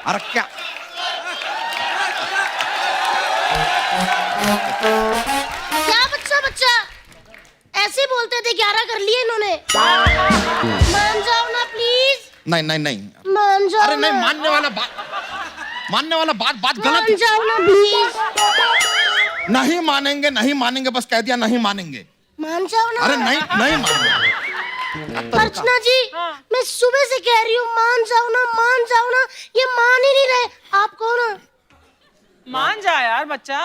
अरे क्या क्या बच्चा बच्चा ऐसे बोलते थे, 11 कर लिए इन्होंने। मान जाओ ना प्लीज। नहीं नहीं नहीं, मान जाओ अरे नहीं, ना। मानने वाला बात गलत मान है। जाओ ना प्लीज। नहीं मानेंगे, नहीं मानेंगे, बस कह दिया नहीं मानेंगे। मान जाओ ना। अरे नहीं नहीं मानेंगे। अर्चना जी, मैं सुबह से कह रही हूँ मान जाओ ना, मान जाओ ना, ये मान ही नहीं रहे। आप कहो ना। मान जा यार बच्चा,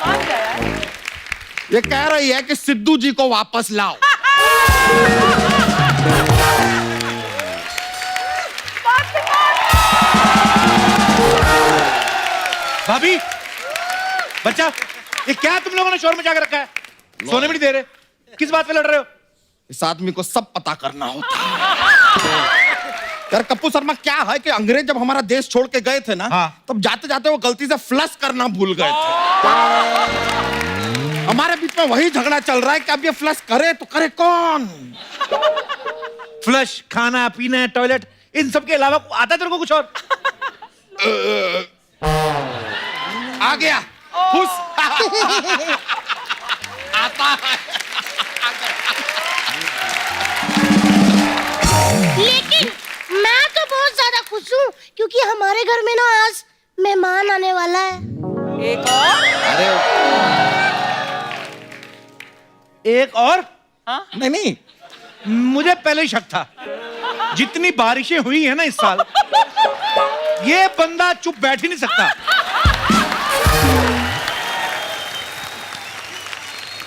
मान जा यार। ये कह रही है कि सिद्धू जी को वापस लाओ। भाभी, बच्चा, ये क्या तुम लोगों ने शोर मचा के रखा है? सोने भी नहीं दे रहे, किस बात पे लड़ रहे हो? इस आदमी को सब पता करना होता है। यार कप्पू शर्मा, क्या है कि अंग्रेज जब हमारा देश छोड़ के गए थे ना, हाँ। तब जाते जाते वो गलती से फ्लश करना भूल गए थे। हमारे बीच में वही झगड़ा चल रहा है कि अब ये फ्लश करे तो करे कौन? फ्लश, खाना पीना, टॉयलेट, इन सब के अलावा आता है तेरे को कुछ और? आ गया खुश। आता है। लेकिन मैं तो बहुत ज्यादा खुश हूँ क्योंकि हमारे घर में ना आज मेहमान आने वाला है। एक और? अरे एक और? नहीं नहीं, मुझे पहले ही शक था, जितनी बारिशें हुई है ना इस साल, ये बंदा चुप बैठ ही नहीं सकता।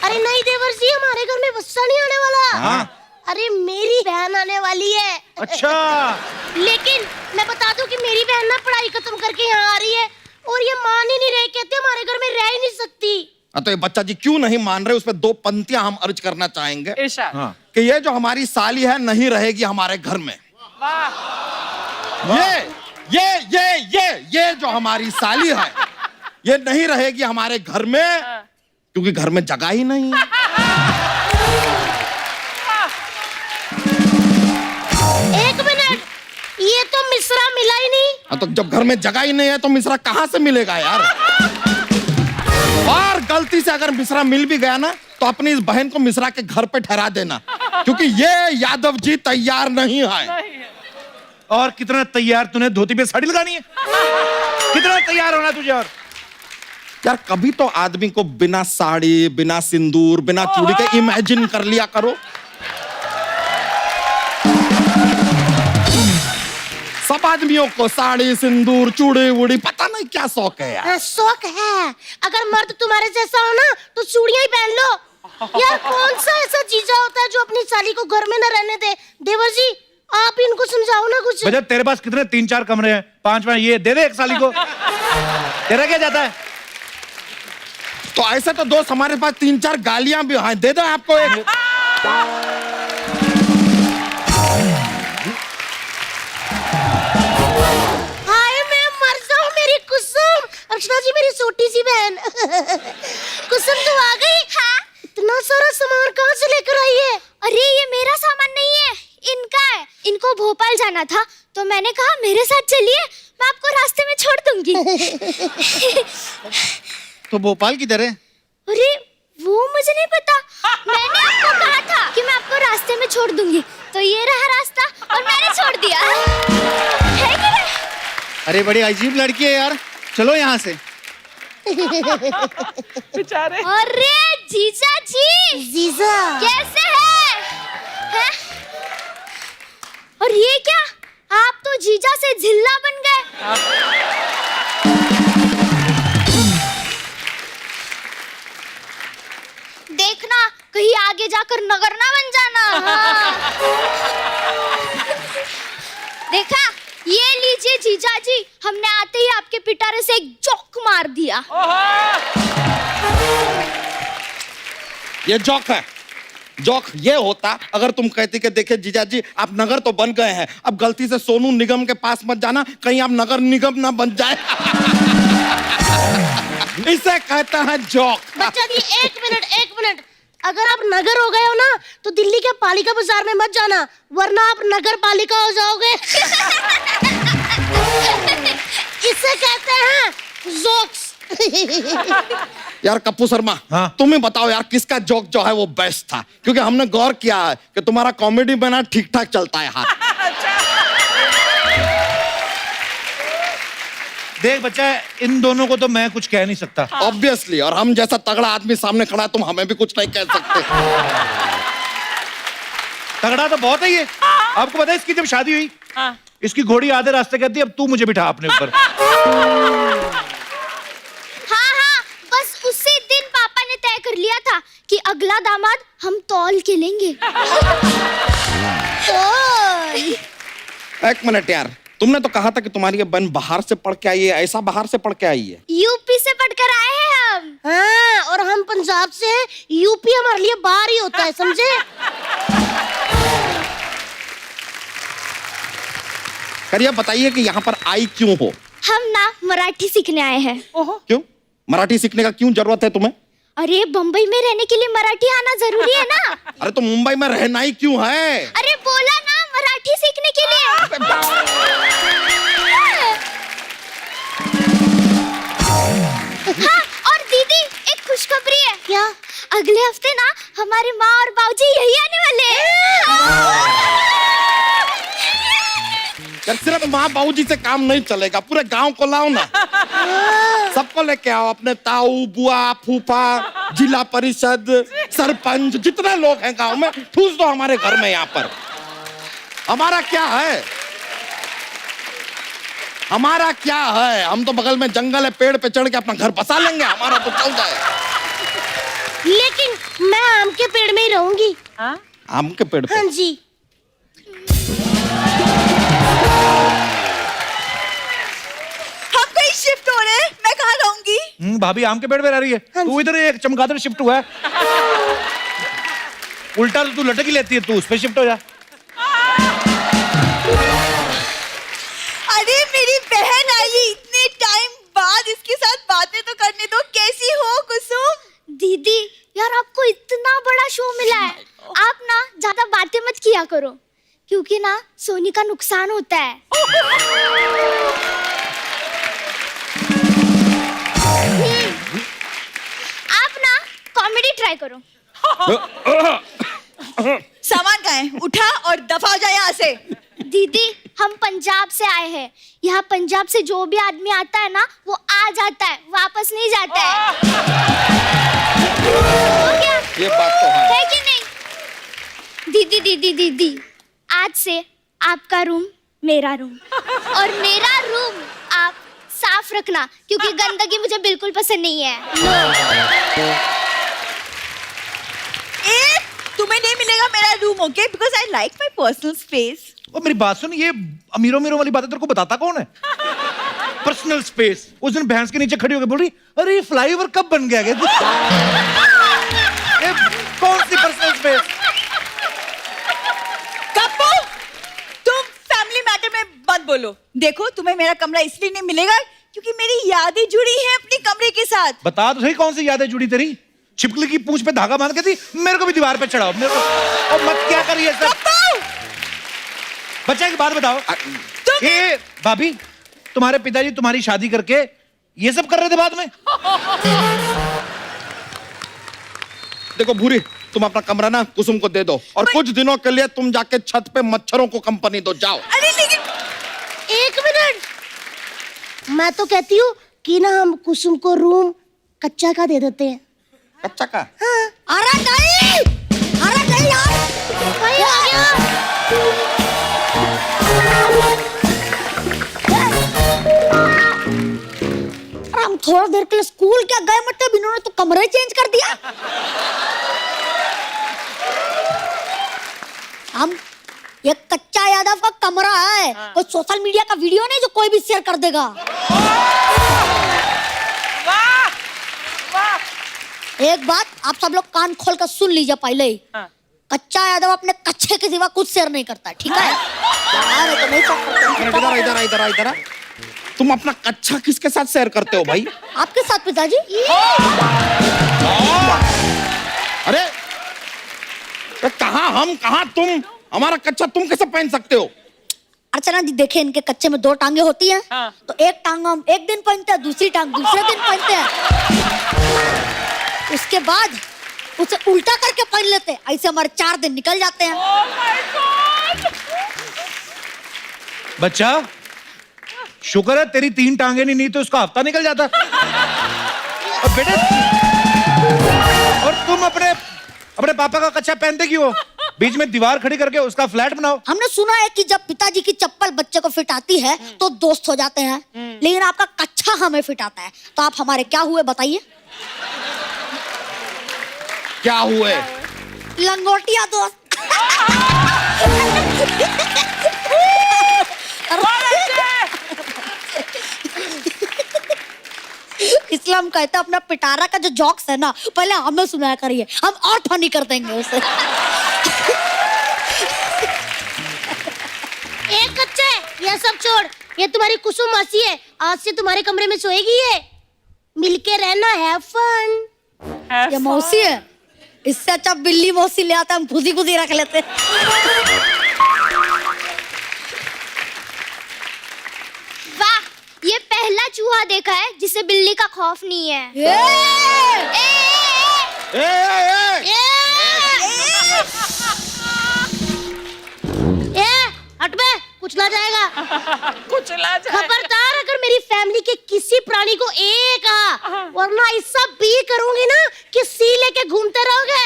अरे नहीं देवर जी, हमारे घर में बच्चा नहीं आने वाला। हाँ। अरे मेरी बहन आने वाली है। अच्छा, लेकिन मैं बता दूं कि मेरी बहन ना पढ़ाई खत्म करके यहाँ आ रही है और ये मान ही नहीं रहे, कहते हमारे घर में रह ही नहीं सकती। तो ये बच्चा जी क्यों नहीं मान रहे, उस पर 2 पंक्तियां हम अर्ज करना चाहेंगे इरशाद। हाँ। कि ये जो हमारी साली है नहीं रहेगी हमारे घर में। वाह। ये जो हमारी साली है ये नहीं रहेगी हमारे घर में, क्योंकि घर में जगह ही नहीं है। एक मिनट, ये तो मिश्रा मिला ही नहीं। तो जब घर में जगह ही नहीं है तो मिश्रा कहां से मिलेगा यार? और गलती से अगर मिश्रा मिल भी गया ना तो अपनी इस बहन को मिश्रा के घर पे ठहरा देना, क्योंकि ये यादव जी तैयार नहीं है। और कितना तैयार तूने धोती पे साड़ी लगानी है? कितना तैयार होना तुझे? और यार कभी तो आदमी को बिना साड़ी, बिना सिंदूर, बिना चूड़ी के इमेजिन कर लिया करो। सब आदमियों को साड़ी, सिंदूर, चूड़ी वूड़ी पता नहीं क्या शौक है यार। शौक है। अगर मर्द तुम्हारे जैसा हो ना तो चूड़ियां ही पहन लो। यार कौन सा ऐसा जीजा होता है जो अपनी साली को घर में न रहने दे? देवर जी, आप इनको समझाओ ना कुछ। भैया तेरे पास कितने 3-4 कमरे हैं, 5वां ये दे दे एक साली को। तेरा क्या जाता है? तो ऐसे तो दोस्त हमारे पास 3-4 गालियां भी हैं, दे दो आपको एक। हाय मैं मर जाऊं मेरी कुसुम। अर्चना जी मेरी छोटी सी बहन। कुसुम तू आ गई? हाँ। इतना सारा सामान कहाँ से लेकर आई है? अरे ये मेरा सामान नहीं है, इनका है। इनको भोपाल जाना था तो मैंने कहा मेरे साथ चलिए, मैं आपको रास्ते में छोड़ दूंगी। तो भोपाल किधर है? अरे वो मुझे नहीं पता, मैंने आपको कहा था कि मैं आपको रास्ते में छोड़ दूंगी, तो ये रहा रास्ता और मैंने छोड़ दिया। है कि नहीं? अरे बड़ी अजीब लड़की है यार, चलो यहाँ से। बेचारे। अरे जीजा जी, जीजा कैसे हैं? हैं? और ये क्या, आप तो जीजा से झिल्ला बन गए। देखना कहीं आगे जाकर नगर ना बन जाना। हाँ। देखा, ये लीजिए जीजा जी, हमने आते ही आपके पिटारे से एक जोक मार दिया। ये जोक है। जोक ये होता अगर तुम कहती कि देखिए जीजा जी आप नगर तो बन गए हैं, अब गलती से सोनू निगम के पास मत जाना, कहीं आप नगर निगम ना बन जाए। इसे कहता है जोक। बच्चा जी एक मिनट, अगर आप नगर हो गए हो ना तो दिल्ली के पालिका बाजार में मत जाना, वरना आप नगर पालिका हो जाओगे। इसे कहते हैं जोक्स। यार कप्पू शर्मा, हाँ? तुम ही बताओ यार किसका जोक जो है वो बेस्ट था, क्योंकि हमने गौर किया है कि तुम्हारा कॉमेडी में ना ठीक ठाक चलता है हाथ। देख बच्चा, इन दोनों को तो मैं कुछ कह नहीं सकता। ऑब्वियसली, और हम जैसा तगड़ा आदमी सामने खड़ा है, तुम हमें भी कुछ नहीं कह सकते। तगड़ा तो बहुत है ये। आपको पता है इसकी जब शादी हुई, हाँ। इसकी घोड़ी आधे रास्ते कहती है अब तू मुझे बिठा अपने ऊपर। हाँ हाँ, बस उसी दिन पापा ने तय कर लिया था कि अगला दामाद हम तौल के लेंगे। एक मिनट यार, तुमने तो कहा था कि तुम्हारी ये बहन बाहर से पढ़ के आई है, ऐसा बाहर से पढ़ के आई है? यूपी से पढ़कर आए हैं हम। हाँ, और हम पंजाब से हैं, यूपी हमारे लिए बाहर ही होता है, समझे? करिए बताइए कि यहाँ पर आई क्यों हो? हम ना मराठी सीखने आए हैं। क्यों? मराठी सीखने का क्यों जरूरत है तुम्हें? अरे बम्बई में रहने के लिए मराठी आना जरूरी है ना। अरे तो मुंबई में रहना ही क्यों है? अरे बोला ना, मराठी सीखने के लिए। हाँ, और दीदी एक खुशखबरी है। क्या? अगले हफ्ते ना हमारे माँ और बाबूजी यही आने वाले हैं। यार सिर्फ माँ बाबूजी से काम नहीं चलेगा, पूरे गांव को लाओ ना। सबको लेके आओ, अपने ताऊ, बुआ, फूफा, जिला परिषद, सरपंच, जितने लोग हैं गांव में ठूस दो हमारे घर में। यहाँ पर हमारा क्या है? हमारा क्या है? हम तो बगल में जंगल है, पेड़ पे चढ़ के अपना घर बसा लेंगे, हमारा तो चल जाए। लेकिन मैं आम के पेड़ में ही रहूंगी। हाँ? आम के पेड़ पे? हाँ जी। हम कहीं शिफ्ट हो रहे हैं, मैं कहाँ रहूंगी? भाभी आम के पेड़ पे रह रही है, तू इधर एक चमगादड़ शिफ्ट हुआ है। उल्टा तो तू लटक ही लेती है, तू उस पे शिफ्ट हो जा। अरे मेरी बहन आई है इतने टाइम बाद, इसके साथ बातें तो करने दो। कैसी हो कुसुम? दीदी यार, आपको इतना बड़ा शो मिला है, आप ना ज्यादा बातें मत किया करो, क्योंकि ना सोनी का नुकसान होता है। आप ना कॉमेडी ट्राई करो। सामान कहाँ है? उठा और दफा हो जाए यहाँ से। दीदी हम पंजाब से आए हैं, यहाँ पंजाब से जो भी आदमी आता है ना वो आ जाता है, वापस नहीं जाता है। हो गया? ये बात तो है। कि नहीं? दीदी दीदी दीदी, आज से आपका रूम मेरा रूम, और मेरा रूम आप साफ रखना, क्योंकि गंदगी मुझे बिल्कुल पसंद नहीं है। ए, तुम्हें नहीं मिलेगा मेरा room, okay? Because I like my personal space. और मेरी बात सुन, ये अमीरों अमीरों वाली बातें तेरे को बताता कौन है? Personal space. उस दिन भैंस के नीचे खड़ी होकर बोल रही, अरे ये फ्लाईओवर कब बन गया? ये कौन सी पर्सनल स्पेस? कप्पू, तुम फैमिली मैटर में मत बोलो। देखो, तुम्हें मेरा कमरा इसलिए नहीं मिलेगा क्योंकि मेरी यादें जुड़ी हैं अपने कमरे के साथ। बता तो सही, कौन सी यादें जुड़ी तेरी? छिपकली की पूंछ पे धागा बांध के थी, मेरे को भी दीवार पे चढ़ाओ, मेरे को। और मत क्या करिए सर। बच्चा की बात बताओ, ये भाभी तुम्हारे पिताजी तुम्हारी शादी करके ये सब कर रहे थे बाद में? देखो भूरी, तुम अपना कमरा ना कुसुम को दे दो, और कुछ दिनों के लिए तुम जाके छत पे मच्छरों को कंपनी दो, जाओ। अरे लेकिन एक मिनट, मैं तो कहती हूँ कि ना हम कुसुम को रूम कच्चा का दे देते हैं। कच्चा का? हाँ। अरे नहीं, अरे नहीं यार, भाई आ गया। हम थोड़ा देर के लिए स्कूल क्या गए, मतलब इन्होंने तो कमरा ही चेंज कर दिया। हम ये कच्चा यादव का कमरा है, कोई सोशल मीडिया का वीडियो नहीं जो कोई भी शेयर कर देगा। वाह वाह। एक बात आप सब लोग कान खोल कर सुन लीजिए पहले ही। हाँ। कच्चा यादव अपने कच्चे के सिवा कुछ शेयर नहीं करता, ठीक है? यार, तो नहीं सकता। इधर इधर इधर, तुम अपना कच्चा किसके साथ शेयर करते हो भाई? आपके साथ पिताजी। अरे कहाँ हम कहाँ तुम? हमारा कच्चा तुम कैसे पहन सकते हो? अर्चना जी देखे इनके कच्चे में 2 टांगे होती हैं। हाँ। तो एक टांग हम एक दिन पहनते हैं, दूसरी टांग दूसरे दिन पहनते हैं। उसके बाद उसे उल्टा करके पहन लेते हैं। ऐसे हमारे 4 दिन निकल जाते हैं। Oh my God! बच्चा शुक्र है तेरी 3 टांगे नहीं तो उसका हफ्ता निकल जाता। और बेटे और तुम अपने पापा का कच्चा पहनते क्यों हो? बीच में दीवार खड़ी करके उसका फ्लैट बनाओ। हमने सुना है कि जब पिताजी की चप्पल बच्चे को फिट आती है तो दोस्त हो जाते हैं, लेकिन आपका कच्चा हमें फिट आता है, तो आप हमारे क्या हुए बताइए? क्या हुए? लंगोटिया दोस्त। इसलिए हम कहते हैं अपना पिटारा का जो जॉक्स है ना पहले हमें सुनाया करिए, हम और फनी कर देंगे उसे। एक कच्चे, ये सब छोड़। ये तुम्हारी कुसुम मासी है, आज से तुम्हारे कमरे में सोएगी ये। मिलके रहना, हैव फन। ये मौसी है, इससे अच्छा बिल्ली मौसी ले आता, हम खुदी खुदी रख लेते। वाह, ये पहला चूहा देखा है जिसे बिल्ली का खौफ नहीं है। ए! हट बे, कुचला जाएगा। कुचला जाए। खबरदार अगर मेरी फैमिली के किसी प्राणी को ए कहा, वरना ऐसा बी करूंगी ना कि सी लेके घूमते रहोगे।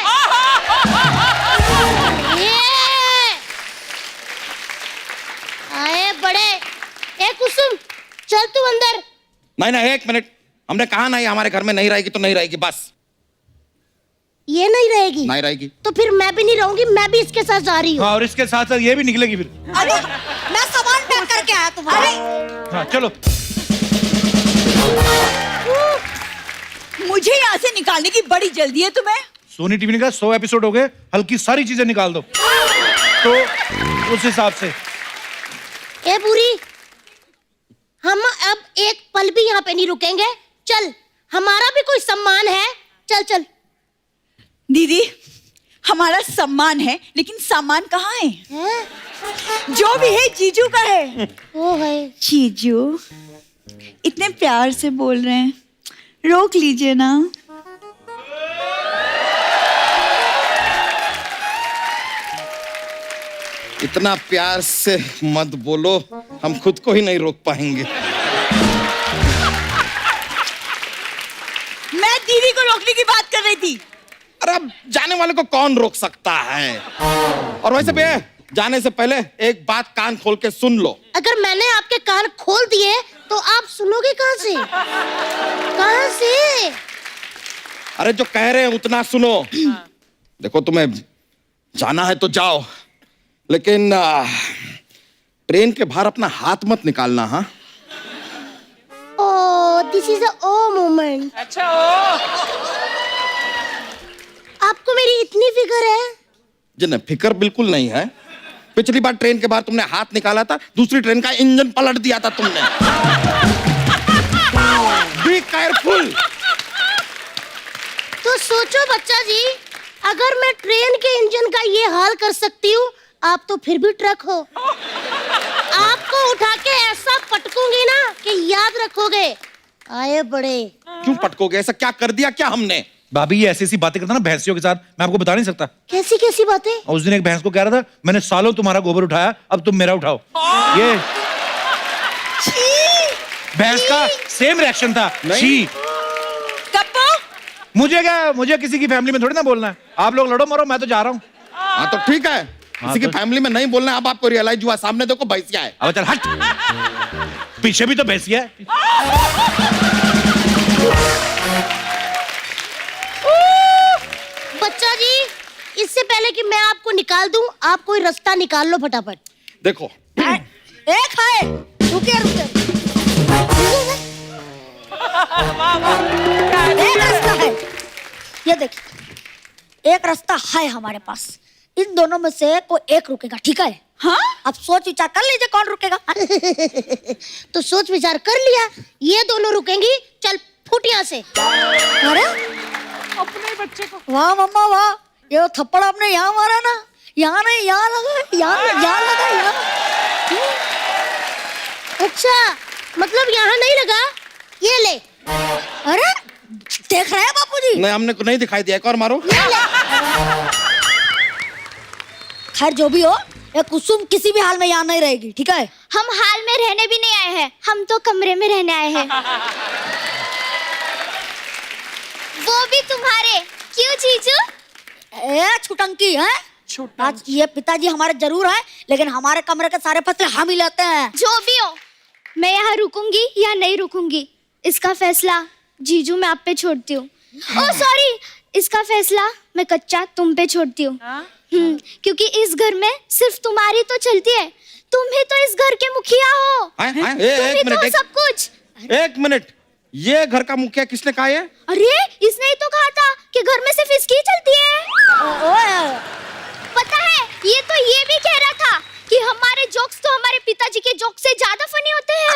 आए बड़े। ए कुसुम, चल तू अंदर। नहीं 1 मिनट, हमने कहा ना ये हमारे घर में नहीं रहेगी तो नहीं रहेगी, बस। ये नहीं रहेगी? नहीं रहेगी तो फिर मैं भी नहीं रहूंगी, मैं भी इसके साथ जा रही हूँ। हाँ, और इसके साथ साथ ये भी निकलेगी फिर। अरे मैं सामान पैक करके आया तुम्हारे। हाँ चलो। मुझे यहाँ से निकालने की बड़ी जल्दी है तुम्हें। सोनी टीवी ने कहा 100 एपिसोड हो गए, हल्की सारी चीजें निकाल दो। तो उस हिसाब से ए बुरी, हम अब एक पल भी यहाँ पे नहीं रुकेंगे। चल, हमारा भी कोई सम्मान है। चल चल। दीदी, हमारा सम्मान है लेकिन सामान कहाँ है? हैं? जो भी है जीजू का है। वो है। जीजू इतने प्यार से बोल रहे हैं, रोक लीजिए ना। इतना प्यार से मत बोलो, हम खुद को ही नहीं रोक पाएंगे। मैं दीदी को रोकने की बात कर रही थी। अरे अब जाने वाले को कौन रोक सकता है? और वैसे भी जाने से पहले एक बात कान खोल के सुन लो। अगर मैंने आपके कान खोल दिए तो आप सुनोगे कहाँ से? कहाँ से? अरे जो कह रहे हैं उतना सुनो। देखो, तुम्हें जाना है तो जाओ, लेकिन ट्रेन के बाहर अपना हाथ मत निकालना। हाँ, oh, this is a oh moment. अच्छा ओ। आपको मेरी इतनी फिक्र है? जिन्हें फिक्र बिल्कुल नहीं है। पिछली बार ट्रेन के बाहर तुमने हाथ निकाला था, दूसरी ट्रेन का इंजन पलट दिया था तुमने। Be careful. तो सोचो बच्चा जी, अगर मैं ट्रेन के इंजन का ये हाल कर सकती हूँ, आप तो फिर भी ट्रक हो। आपको उठा के ऐसा पटकूंगी ना कि याद रखोगे। आए बड़े। क्यों पटकोगे? ऐसा क्या कर दिया क्या हमने? भाभी ये ऐसी बातें करता ना भैंसियों के साथ, मैं आपको बता नहीं सकता। कैसी कैसी बातें? और उस दिन एक भैंस को कह रहा था, मैंने सालों तुम्हारा गोबर उठाया, अब तुम मेरा उठाओ। ये भैंस का सेम रिएक्शन था। छी। कप्पो, मुझे किसी की फैमिली में थोड़ी ना बोलना है। आप लोग लड़ो मरो, मैं तो जा रहा हूँ। हाँ तो ठीक है, किसी की फैमिली में नहीं बोलना। अब आपको रियलाइज हुआ, सामने देखो भैंसिया है। अब चल हट। पीछे भी तो भैंसिया है। बच्चा जी, इससे पहले कि मैं आपको निकाल दूं, आप कोई रास्ता निकाल लो फटाफट। देखो, एक है, रुके रुके, एक रास्ता है। ये देखिए, एक रास्ता है हमारे पास। इन दोनों में से कोई एक रुकेगा, ठीक है? हाँ? अब सोच विचार कर लीजिए कौन रुकेगा। तो सोच विचार कर लिया, ये दोनों रुकेंगी। चल फुट यहाँ से। अरे अपने बच्चे को। वाह मम्मा वाह, ये वो थप्पड़ आपने यहाँ मारा ना, यहाँ नहीं, यहाँ लगा, यहाँ लगा, यहाँ। अच्छा, मतलब यहाँ नहीं लगा, ये ले। अरे देख रहे हैं बापूजी? नहीं, हमने को नहीं दिखाई दिया, एक और मारो। खैर जो भी हो, ये कुसुम किसी भी हाल में यहाँ नहीं रहेगी, ठीक है? हम हाल में रहने भी नहीं आए हैं, हम तो कमरे में रहने आए हैं। वो भी तुम्हारे, क्यों जीजू? ए छुटंकी है। आज ये पिताजी हमारे जरूर है, लेकिन हमारे कमरे के सारे फैसले हम ही लेते हैं। जो भी हो, मैं यहाँ रुकूंगी या नहीं रुकूंगी, इसका फैसला जीजू मैं आप पे छोड़ती हूँ। ओह सॉरी, इसका फैसला मैं कच्चा तुम पे छोड़ती हूँ। क्योंकि इस घर में सिर्फ तुम्हारी तो चलती है, तुम ही तो इस घर के मुखिया हो। तुम ही तो सब कुछ। एक मिनट, ये घर का मुखिया किसने कहा है? अरे इसने ही तो कहा था कि घर में सिर्फ इसकी ही चलती है। पता है, ये तो ये भी कह रहा था कि हमारे जोक्स तो हमारे पिताजी के जोक से ज्यादा फनी होते हैं।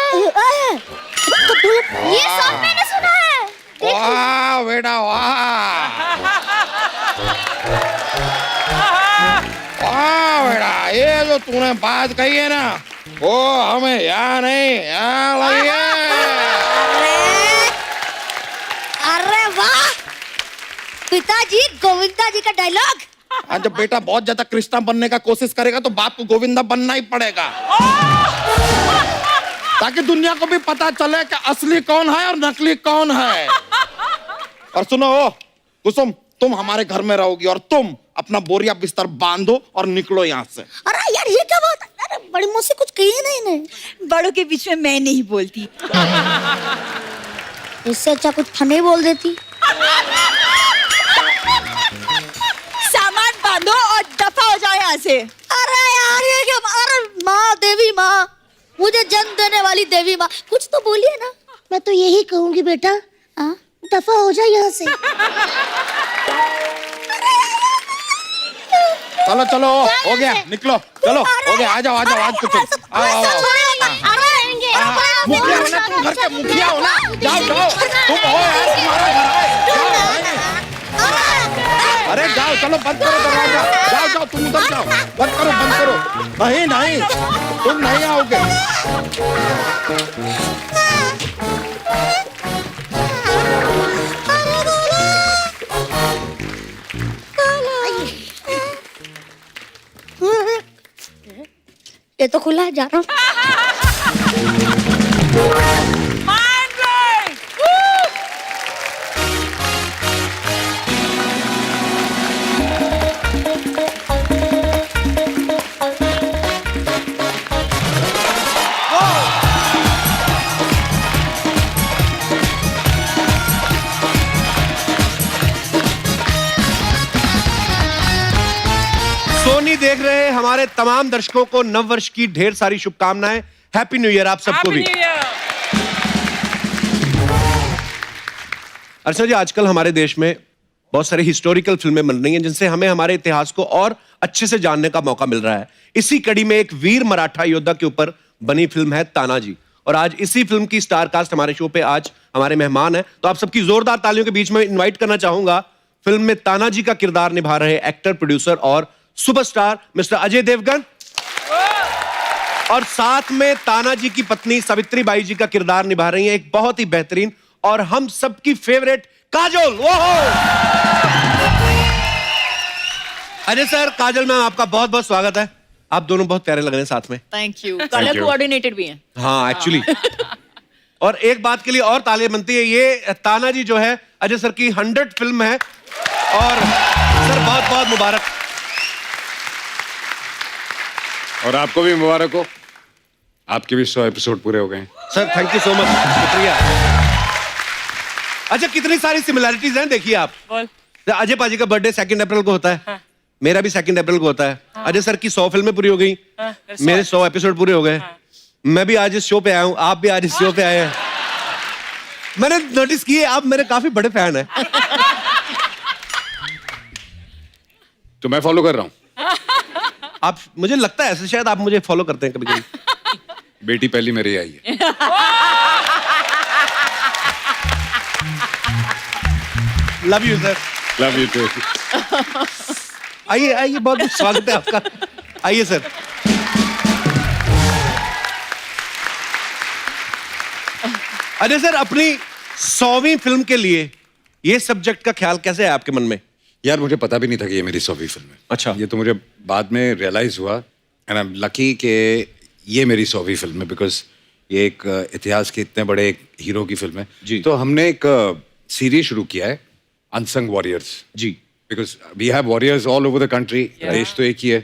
ये सब मैंने सुना है। वाह बेटा वाह, वाह बेटा, ये जो तूने बात कही है ना, वो हमें यहाँ नहीं, यहाँ लगी है। अरे वाह, पिताजी गोविंदा जी का डायलॉग। हाँ, जब बेटा बहुत ज्यादा कृष्णा बनने का कोशिश करेगा तो बाप को गोविंदा बनना ही पड़ेगा, ताकि दुनिया को भी पता चले कि असली कौन है और नकली कौन है। और सुनो कुसुम, तुम हमारे घर में रहोगी और तुम अपना बोरिया बिस्तर बांधो और निकलो यहाँ से। अरे यार ये क्या बात है? अरे बड़ी मुझसे कुछ कही नहीं। बड़ों के बीच में मैं नहीं बोलती। इससे अच्छा कुछ फनी बोल देती। सामान बांधो और दफा हो जाओ यहाँ से। अरे यार ये क्या? अरे माँ, देवी माँ, मुझे जन्म देने वाली देवी माँ, कुछ तो बोलिए ना। मैं तो यही कहूंगी बेटा, दफा हो जाए यहाँ से। चलो चलो, हो गया, निकलो, चलो हो गया, आ जाओ आज कुछ आओ आओ मुखिया हो ना तुम, घर के मुखिया हो ना, जाओ जाओ, तुम हो यार, तुम्हारा घर है, जाओ। अरे जाओ, चलो बंद करो दरवाजा, जाओ जाओ, तुम उधर जाओ, बंद करो। नहीं नहीं, तुम नहीं आओगे। ये तो खुला है, जा रहा हूँ। सोनी देख रहे हमारे तमाम दर्शकों को नव वर्ष की ढेर सारी शुभकामनाएं। हैप्पी न्यू ईयर आप सबको भी। अर्चना जी, आजकल हमारे देश में बहुत सारी हिस्टोरिकल फिल्में बन रही हैं जिनसे हमें हमारे इतिहास को और अच्छे से जानने का मौका मिल रहा है। इसी कड़ी में एक वीर मराठा योद्धा के ऊपर बनी फिल्म है तानाजी, और आज इसी फिल्म की स्टार कास्ट हमारे शो पे आज हमारे मेहमान हैं। तो आप सबकी जोरदार तालियों के बीच में इन्वाइट करना चाहूंगा फिल्म में तानाजी का किरदार निभा रहे एक्टर, प्रोड्यूसर और सुपरस्टार मिस्टर अजय देवगन, और साथ में तानाजी की पत्नी सावित्री बाई जी का किरदार निभा रही हैं एक बहुत ही बेहतरीन और हम सबकी फेवरेट काजोल। अजय सर, काजल मैम, आपका बहुत बहुत स्वागत है। आप दोनों बहुत प्यारे लग रहे हैं साथ में। Thank you. कलर कोऑर्डिनेटेड भी हैं। हाँ एक्चुअली। और एक बात के लिए और तालियां बनती है, ये तानाजी जो है अजय सर की 100 फिल्म है, और सर बहुत बहुत मुबारक। और आपको भी मुबारक हो, आपके भी 100 एपिसोड पूरे हो गए। Sir thank you so much, शुक्रिया। अच्छा, कितनी सारी सिमिलैरिटीज हैं, देखिए आप। अजय पाजी का बर्थडे 2 अप्रैल को होता है। हाँ। मेरा भी 2 अप्रैल को होता है। हाँ। अजय सर की 100 फिल्में पूरी हो गई। हाँ। मेरे 100 एपिसोड पूरे हो गए। हाँ। मैं भी आज इस शो पे आया हूं, आप भी आज इस शो पे आए हैं। मैंने नोटिस किए आप मेरे काफी बड़े फैन हैं। तो मैं फॉलो कर रहा हूं। आप, मुझे लगता है ऐसे शायद आप मुझे फॉलो करते हैं कभी कभी। बेटी पहली मेरी आई है। Love you sir. Love you too. आइए आइए, बहुत बहुत स्वागत है आपका। आइए सर। अजय सर, अपनी 100वीं फिल्म के लिए ये सब्जेक्ट का ख्याल कैसे है आपके मन में? यार मुझे पता भी नहीं था कि ये मेरी 100वीं फिल्म है। अच्छा। ये तो मुझे बाद में रियलाइज हुआ एंड आई एम लकी कि ये मेरी 100वीं फिल्म है, बिकॉज ये एक इतिहास के इतने बड़े एक हीरो की फिल्म है। जी। तो हमने एक सीरीज शुरू किया है, अनसंग वॉरियर्स। जी। Because we have warriors all over the country. देश तो एक ही है,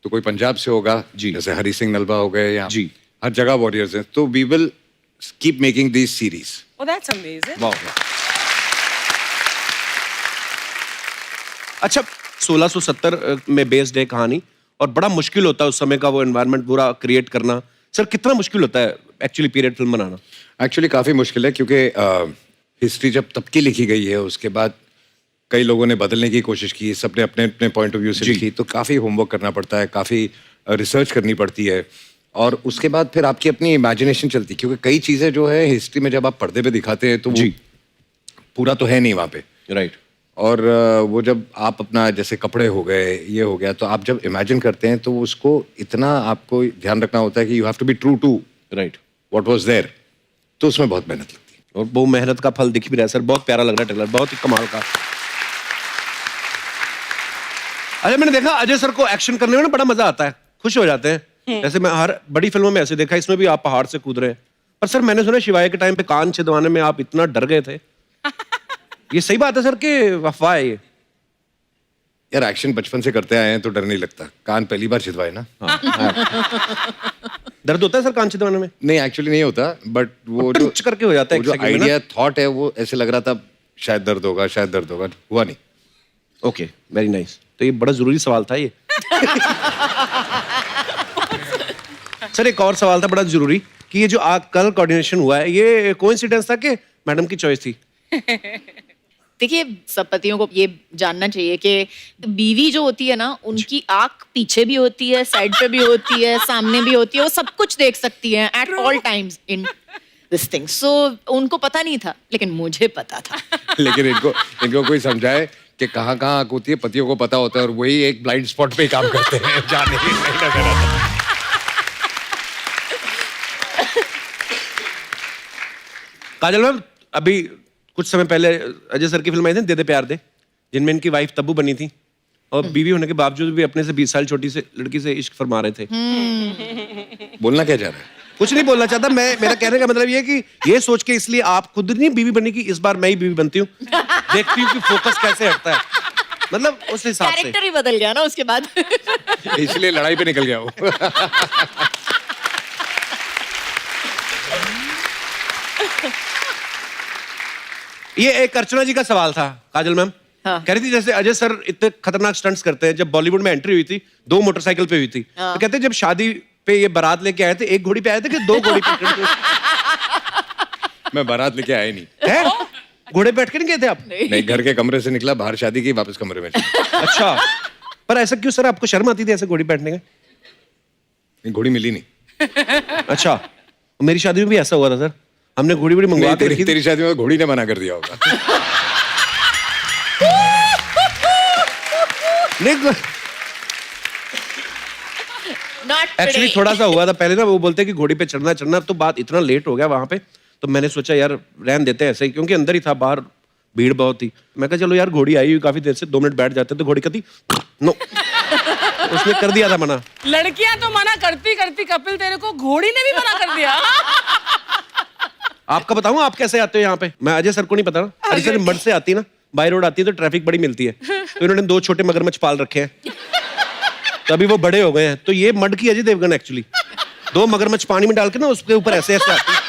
तो कोई पंजाब से होगा, जी। जैसे हरी सिंह नलवा हो गए, या जी। हर जगह वॉरियर्स हैं। तो we will keep making this series. Oh, that's amazing. वाह। अच्छा, 1670 में बेस्ड है कहानी, और बड़ा मुश्किल होता है उस समय का वो एनवायरनमेंट पूरा क्रिएट करना। सर, कितना मुश्किल होता है एक्चुअली पीरियड फिल्म बनाना? एक्चुअली काफ़ी मुश्किल है, क्योंकि हिस्ट्री जब तब की लिखी गई है, उसके बाद कई लोगों ने बदलने की कोशिश की, सबने अपने अपने पॉइंट ऑफ व्यू से लिखी, तो काफ़ी होमवर्क करना पड़ता है, काफ़ी रिसर्च करनी पड़ती है, और उसके बाद फिर आपकी अपनी इमेजिनेशन चलती है, क्योंकि कई चीज़ें जो है हिस्ट्री में जब आप पर्दे पे दिखाते हैं तो वो पूरा तो है नहीं वहाँ पे। राइट। और वो जब आप अपना, जैसे कपड़े हो गए, ये हो गया, तो आप जब इमेजिन करते हैं तो उसको इतना आपको ध्यान रखना होता है कि you have to be true to right what was there, तो उसमें बहुत मेहनत लगती है। और वो मेहनत का फल दिख भी रहा है सर, बहुत प्यारा लग रहा है ट्रेलर, बहुत ही कमाल का। अरे मैंने देखा अजय सर को एक्शन करने में ना बड़ा मजा आता है, खुश हो जाते हैं। जैसे मैं हर बड़ी फिल्मों में ऐसे देखा, इसमें भी आप पहाड़ से कूद रहे हैं। पर सर मैंने सुना शिवाय के टाइम पे कान छिदवाने में आप इतना डर गए थे, ये सही बात है सर कि अफवाह है ये? यार एक्शन बचपन से करते आए हैं तो डर नहीं लगता, कान पहली बार छिदवाए ना। दर्द होता है सर कान छिदवाने में? नहीं, एक्चुअली नहीं होता, बट वो जो करके हो जाता है, वो जो आइडिया थॉट है, वो ऐसे लग रहा था शायद दर्द होगा, शायद दर्द होगा, हुआ नहीं। Okay, very nice. तो ये बड़ा जरूरी सवाल था ये। सर एक और सवाल था बड़ा जरूरी, कि ये जो आज कल कोऑर्डिनेशन हुआ है, ये कोइंसिडेंस था कि मैडम की चॉइस थी? देखिए, सब पतियों को ये जानना चाहिए कि बीवी जो होती है ना, उनकी आंख पीछे भी होती है, साइड पे भी होती है, सामने भी होती है, वो सब कुछ देख सकती है at all times in this thing. So उनको पता नहीं था, लेकिन मुझे पता था। लेकिन इनको कोई समझाए कि कहाँ कहाँ आंख होती है, पतियों को पता होता है, और वही एक ब्लाइंड स्पॉट पे काम करते हैं, जाने ही नहीं नजर आता। काजल मैम, अभी कुछ समय पहले अजय सर की फिल्म आई थी दे दे प्यार दे, जिनमें इनकी वाइफ तब्बू बनी थी, और बीवी होने के बावजूद भी अपने से 20 साल छोटी से लड़की से इश्क फरमा रहे थे। बोलना क्या चाह रहा है? कुछ नहीं बोलना चाहता मैं, मेरा कहने का मतलब ये है कि ये सोच के इसलिए आप खुद नहीं बीवी बनी कि इस बार मैं ही बीवी बनती हूँ, देखती हूँ कि फोकस कैसे हटता है, मतलब उस हिसाब से। कैरेक्टर ही बदल गया ना उसके बाद। इसलिए लड़ाई पे निकल गया वो। ये एक अर्चना जी का सवाल था काजल मैम। हाँ। कह रही थी जैसे अजय सर इतने खतरनाक स्टंट्स करते हैं, जब बॉलीवुड में एंट्री हुई थी 2 मोटरसाइकिल पे हुई थी, तो कहते हैं जब शादी पे ये बारात लेके आए थे, 1 घोड़ी पे आए थे कि 2 घोड़ी पे? मैं बारात लेके आया नहीं है? घोड़े पे बैठ के नहीं गए थे आप? नहीं, घर के कमरे से निकला, बाहर शादी की, वापस कमरे में चला। अच्छा, पर ऐसा क्यों सर, आपको शर्म आती थी ऐसे घोड़ी बैठने का? घोड़ी मिली नहीं। अच्छा, मेरी शादी में भी ऐसा हुआ था सर, हमने घोड़ी बड़ी मंगवा के रखी थी। तेरी शादी में घोड़ी ने मना कर दिया होगा। नहीं, एक्चुअली थोड़ा सा हुआ था पहले ना, वो बोलते कि घोड़ी पे चढ़ना चढ़ना, तो बात इतना लेट हो गया वहां पे, तो मैंने सोचा यार रहन देते हैं ऐसे ही, क्योंकि अंदर ही था, बाहर भीड़ बहुत थी। मैं कहा चलो यार घोड़ी आई हुई काफी देर से, 2 मिनट बैठ जाते, तो घोड़ी कहती नो, उसने कर दिया था मना। लड़कियां तो मना करती करती कपिल, तेरे को घोड़ी ने भी मना कर दिया। आपका बताऊं आप कैसे आते हो यहाँ पे? मैं अजय सर को नहीं पता ना, अजय सर मड से आती है ना, बाई रोड आती है तो ट्रैफिक बड़ी मिलती है, तो इन्होंने 2 छोटे मगरमच्छ पाल रखे हैं, तो अभी वो बड़े हो गए हैं, तो ये मड की अजय देवगन एक्चुअली 2 मगरमच्छ पानी में डाल के ना उसके ऊपर ऐसे ऐसे आती है।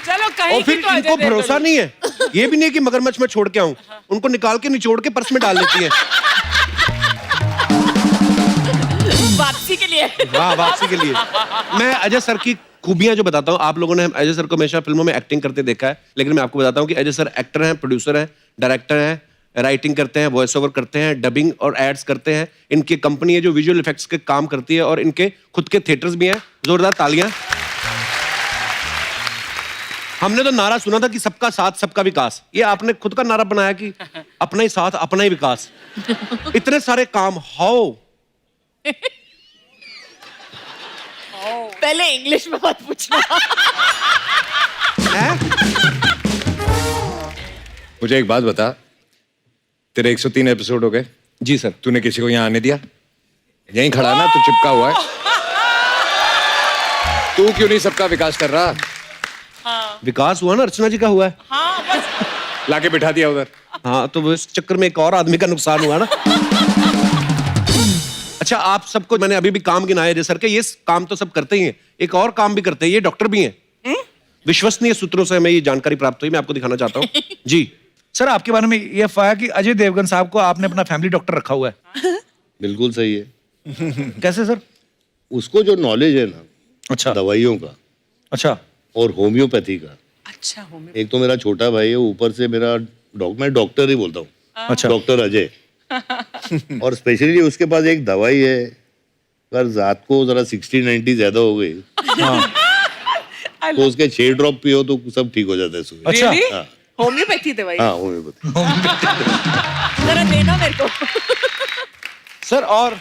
चलो कहीं और फिर की तो अजय इनको देवगन। भरोसा नहीं है, ये भी नहीं है कि मगरमच्छ में छोड़ के आऊं, उनको निकाल के निचोड़ के पर्स में डाल लेती है। वापसी के लिए। हाँ, वापसी के लिए। मैं अजय सर की खूबियां जो बताता हूँ, आप लोगों ने अजय सर को हमेशा फिल्मों में एक्टिंग करते देखा है, लेकिन मैं आपको बताता हूँ कि अजय सर एक्टर हैं, प्रोड्यूसर हैं, डायरेक्टर हैं, राइटिंग करते हैं, वॉइस ओवर करते हैं, डबिंग और एड्स करते हैं। इनकी कंपनी है जो विजुअल इफेक्ट्स के काम करती है, और इनके खुद के थिएटर्स भी हैं। जोरदार तालियां। हमने तो नारा सुना था कि सबका साथ सबका विकास, ये आपने खुद का नारा बनाया कि अपना ही साथ अपना ही विकास। इतने सारे काम, हाउ? पहले इंग्लिश में मत पूछना। मुझे एक बात बता, तेरे 103 एपिसोड हो गए। जी सर। तूने किसी को यहाँ आने दिया? यहीं खड़ा ना, तू चिपका हुआ है। तू क्यों नहीं सबका विकास कर रहा? विकास हुआ ना, अर्चना जी का हुआ है। हाँ बस। लाके बिठा दिया उधर। हाँ, तो वो इस चक्कर में एक और आदमी का नुकसान हुआ ना। अच्छा, आप सबको मैंने अभी भी काम गिनाए थे सर के, ये काम तो सब करते ही हैं, एक और काम भी करते हैं, ये डॉक्टर भी हैं। विश्वसनीय सूत्रों से हमें ये जानकारी प्राप्त हुई, मैं आपको दिखाना चाहता हूँ। जी सर, आपके बारे में ये अफवाह है कि अजय देवगन साहब को आपने अपना फैमिली डॉक्टर रखा हुआ है। बिल्कुल सही है। कैसे सर? उसको जो नॉलेज है ना, अच्छा। दवाइयों का अच्छा। और होम्योपैथी का। अच्छा होम्यो। एक तो मेरा छोटा भाई है, ऊपर से मेरा मैं डॉक्टर ही बोलता हूँ। अच्छा। डॉक्टर अजय। और स्पेशली उसके पास एक दवाई है, अगर रात को जरा 60-90 ज्यादा हो गई तो उसके 6 ड्रॉप पियो तो सब ठीक हो जाता है सुबह। अच्छा। Really? हाँ। होम्योपैथी दवाई। हाँ, होम्योपैथी। जरा देना मेरे को। सर, और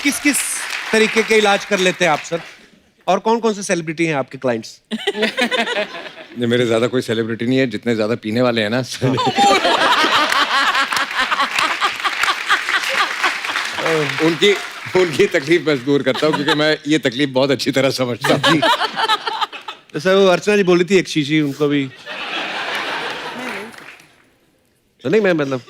किस किस तरीके के इलाज कर लेते हैं आप सर? और कौन कौन से सेलिब्रिटी हैं आपके क्लाइंट्स? ये मेरे ज्यादा कोई सेलिब्रिटी नहीं है, जितने ज्यादा पीने वाले हैं ना। उनकी तकलीफ मैं दूर करता हूँ, क्योंकि मैं ये तकलीफ बहुत अच्छी तरह समझता हूँ। तो सर, वो अर्चना जी बोली थी एक शीशी, उनको भी तो नहीं, मैं मतलब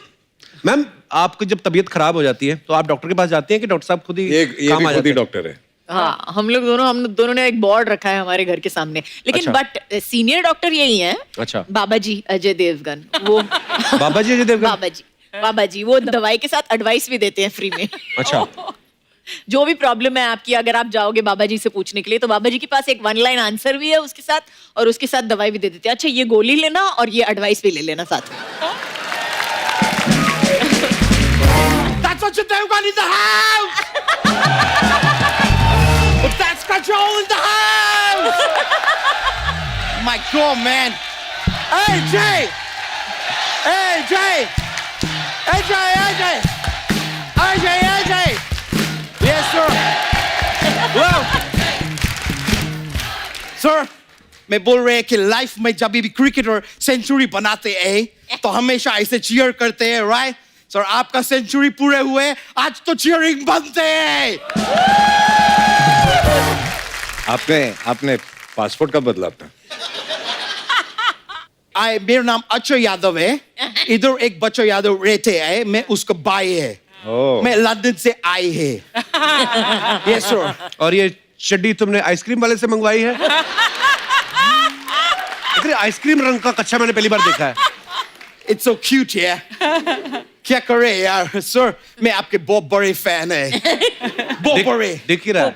मैम, आपको जब तबीयत खराब हो जाती है तो आप डॉक्टर के पास जाती हैं कि डॉक्टर साहब खुद ही ये काम भी आ खुद जाते ही हैं? डॉक्टर है। हाँ, हम दोनों ने एक बोर्ड रखा है हमारे घर के सामने, लेकिन अच्छा। बट सीनियर डॉक्टर यही हैं। अच्छा। बाबा जी अजय देवगन, वो बाबा जी अजय देवगन? बाबा जी वो दवाई के साथ एडवाइस भी देते हैं फ्री में। अच्छा। जो भी प्रॉब्लम है आपकी, अगर आप जाओगे बाबा जी से पूछने के लिए, तो बाबा जी के पास एक 1 लाइन आंसर भी है उसके साथ, और उसके साथ दवाई भी दे देते हैं। अच्छा, ये गोली लेना और ये एडवाइस भी ले लेना साथ में। That's what you do when in the house. That's control in the house. My God, man. Hey, Jay. Hey, Jay. Hey, Jay. Hey, Jay. Hey, Jay. Hey, Jay. Yes, sir. Well, sir, मैं बोल रहे हैं कि life में जब भी cricketer century बनाते हैं तो हमेशा ऐसे चीयर करते हैं, राइट? सर, आपका सेंचुरी पूरे हुए, आज तो चीयरिंग बनते हैं। आपने पासपोर्ट कब बदला अपना? मेरा नाम अक्षय यादव है, इधर एक बच्चा यादव रहते हैं, मैं उसका भाई है। मैं लंदन से आई है। Yes sir. और ये चड्डी तुमने आइसक्रीम वाले से मंगवाई है? आइसक्रीम रंग का कच्चा मैंने पहली बार देखा है। It's so cute, yeah. क्या करे यार सर, मैं आपके बहुत बड़े फैन है। बहुत बड़े। दिख ही रहा है।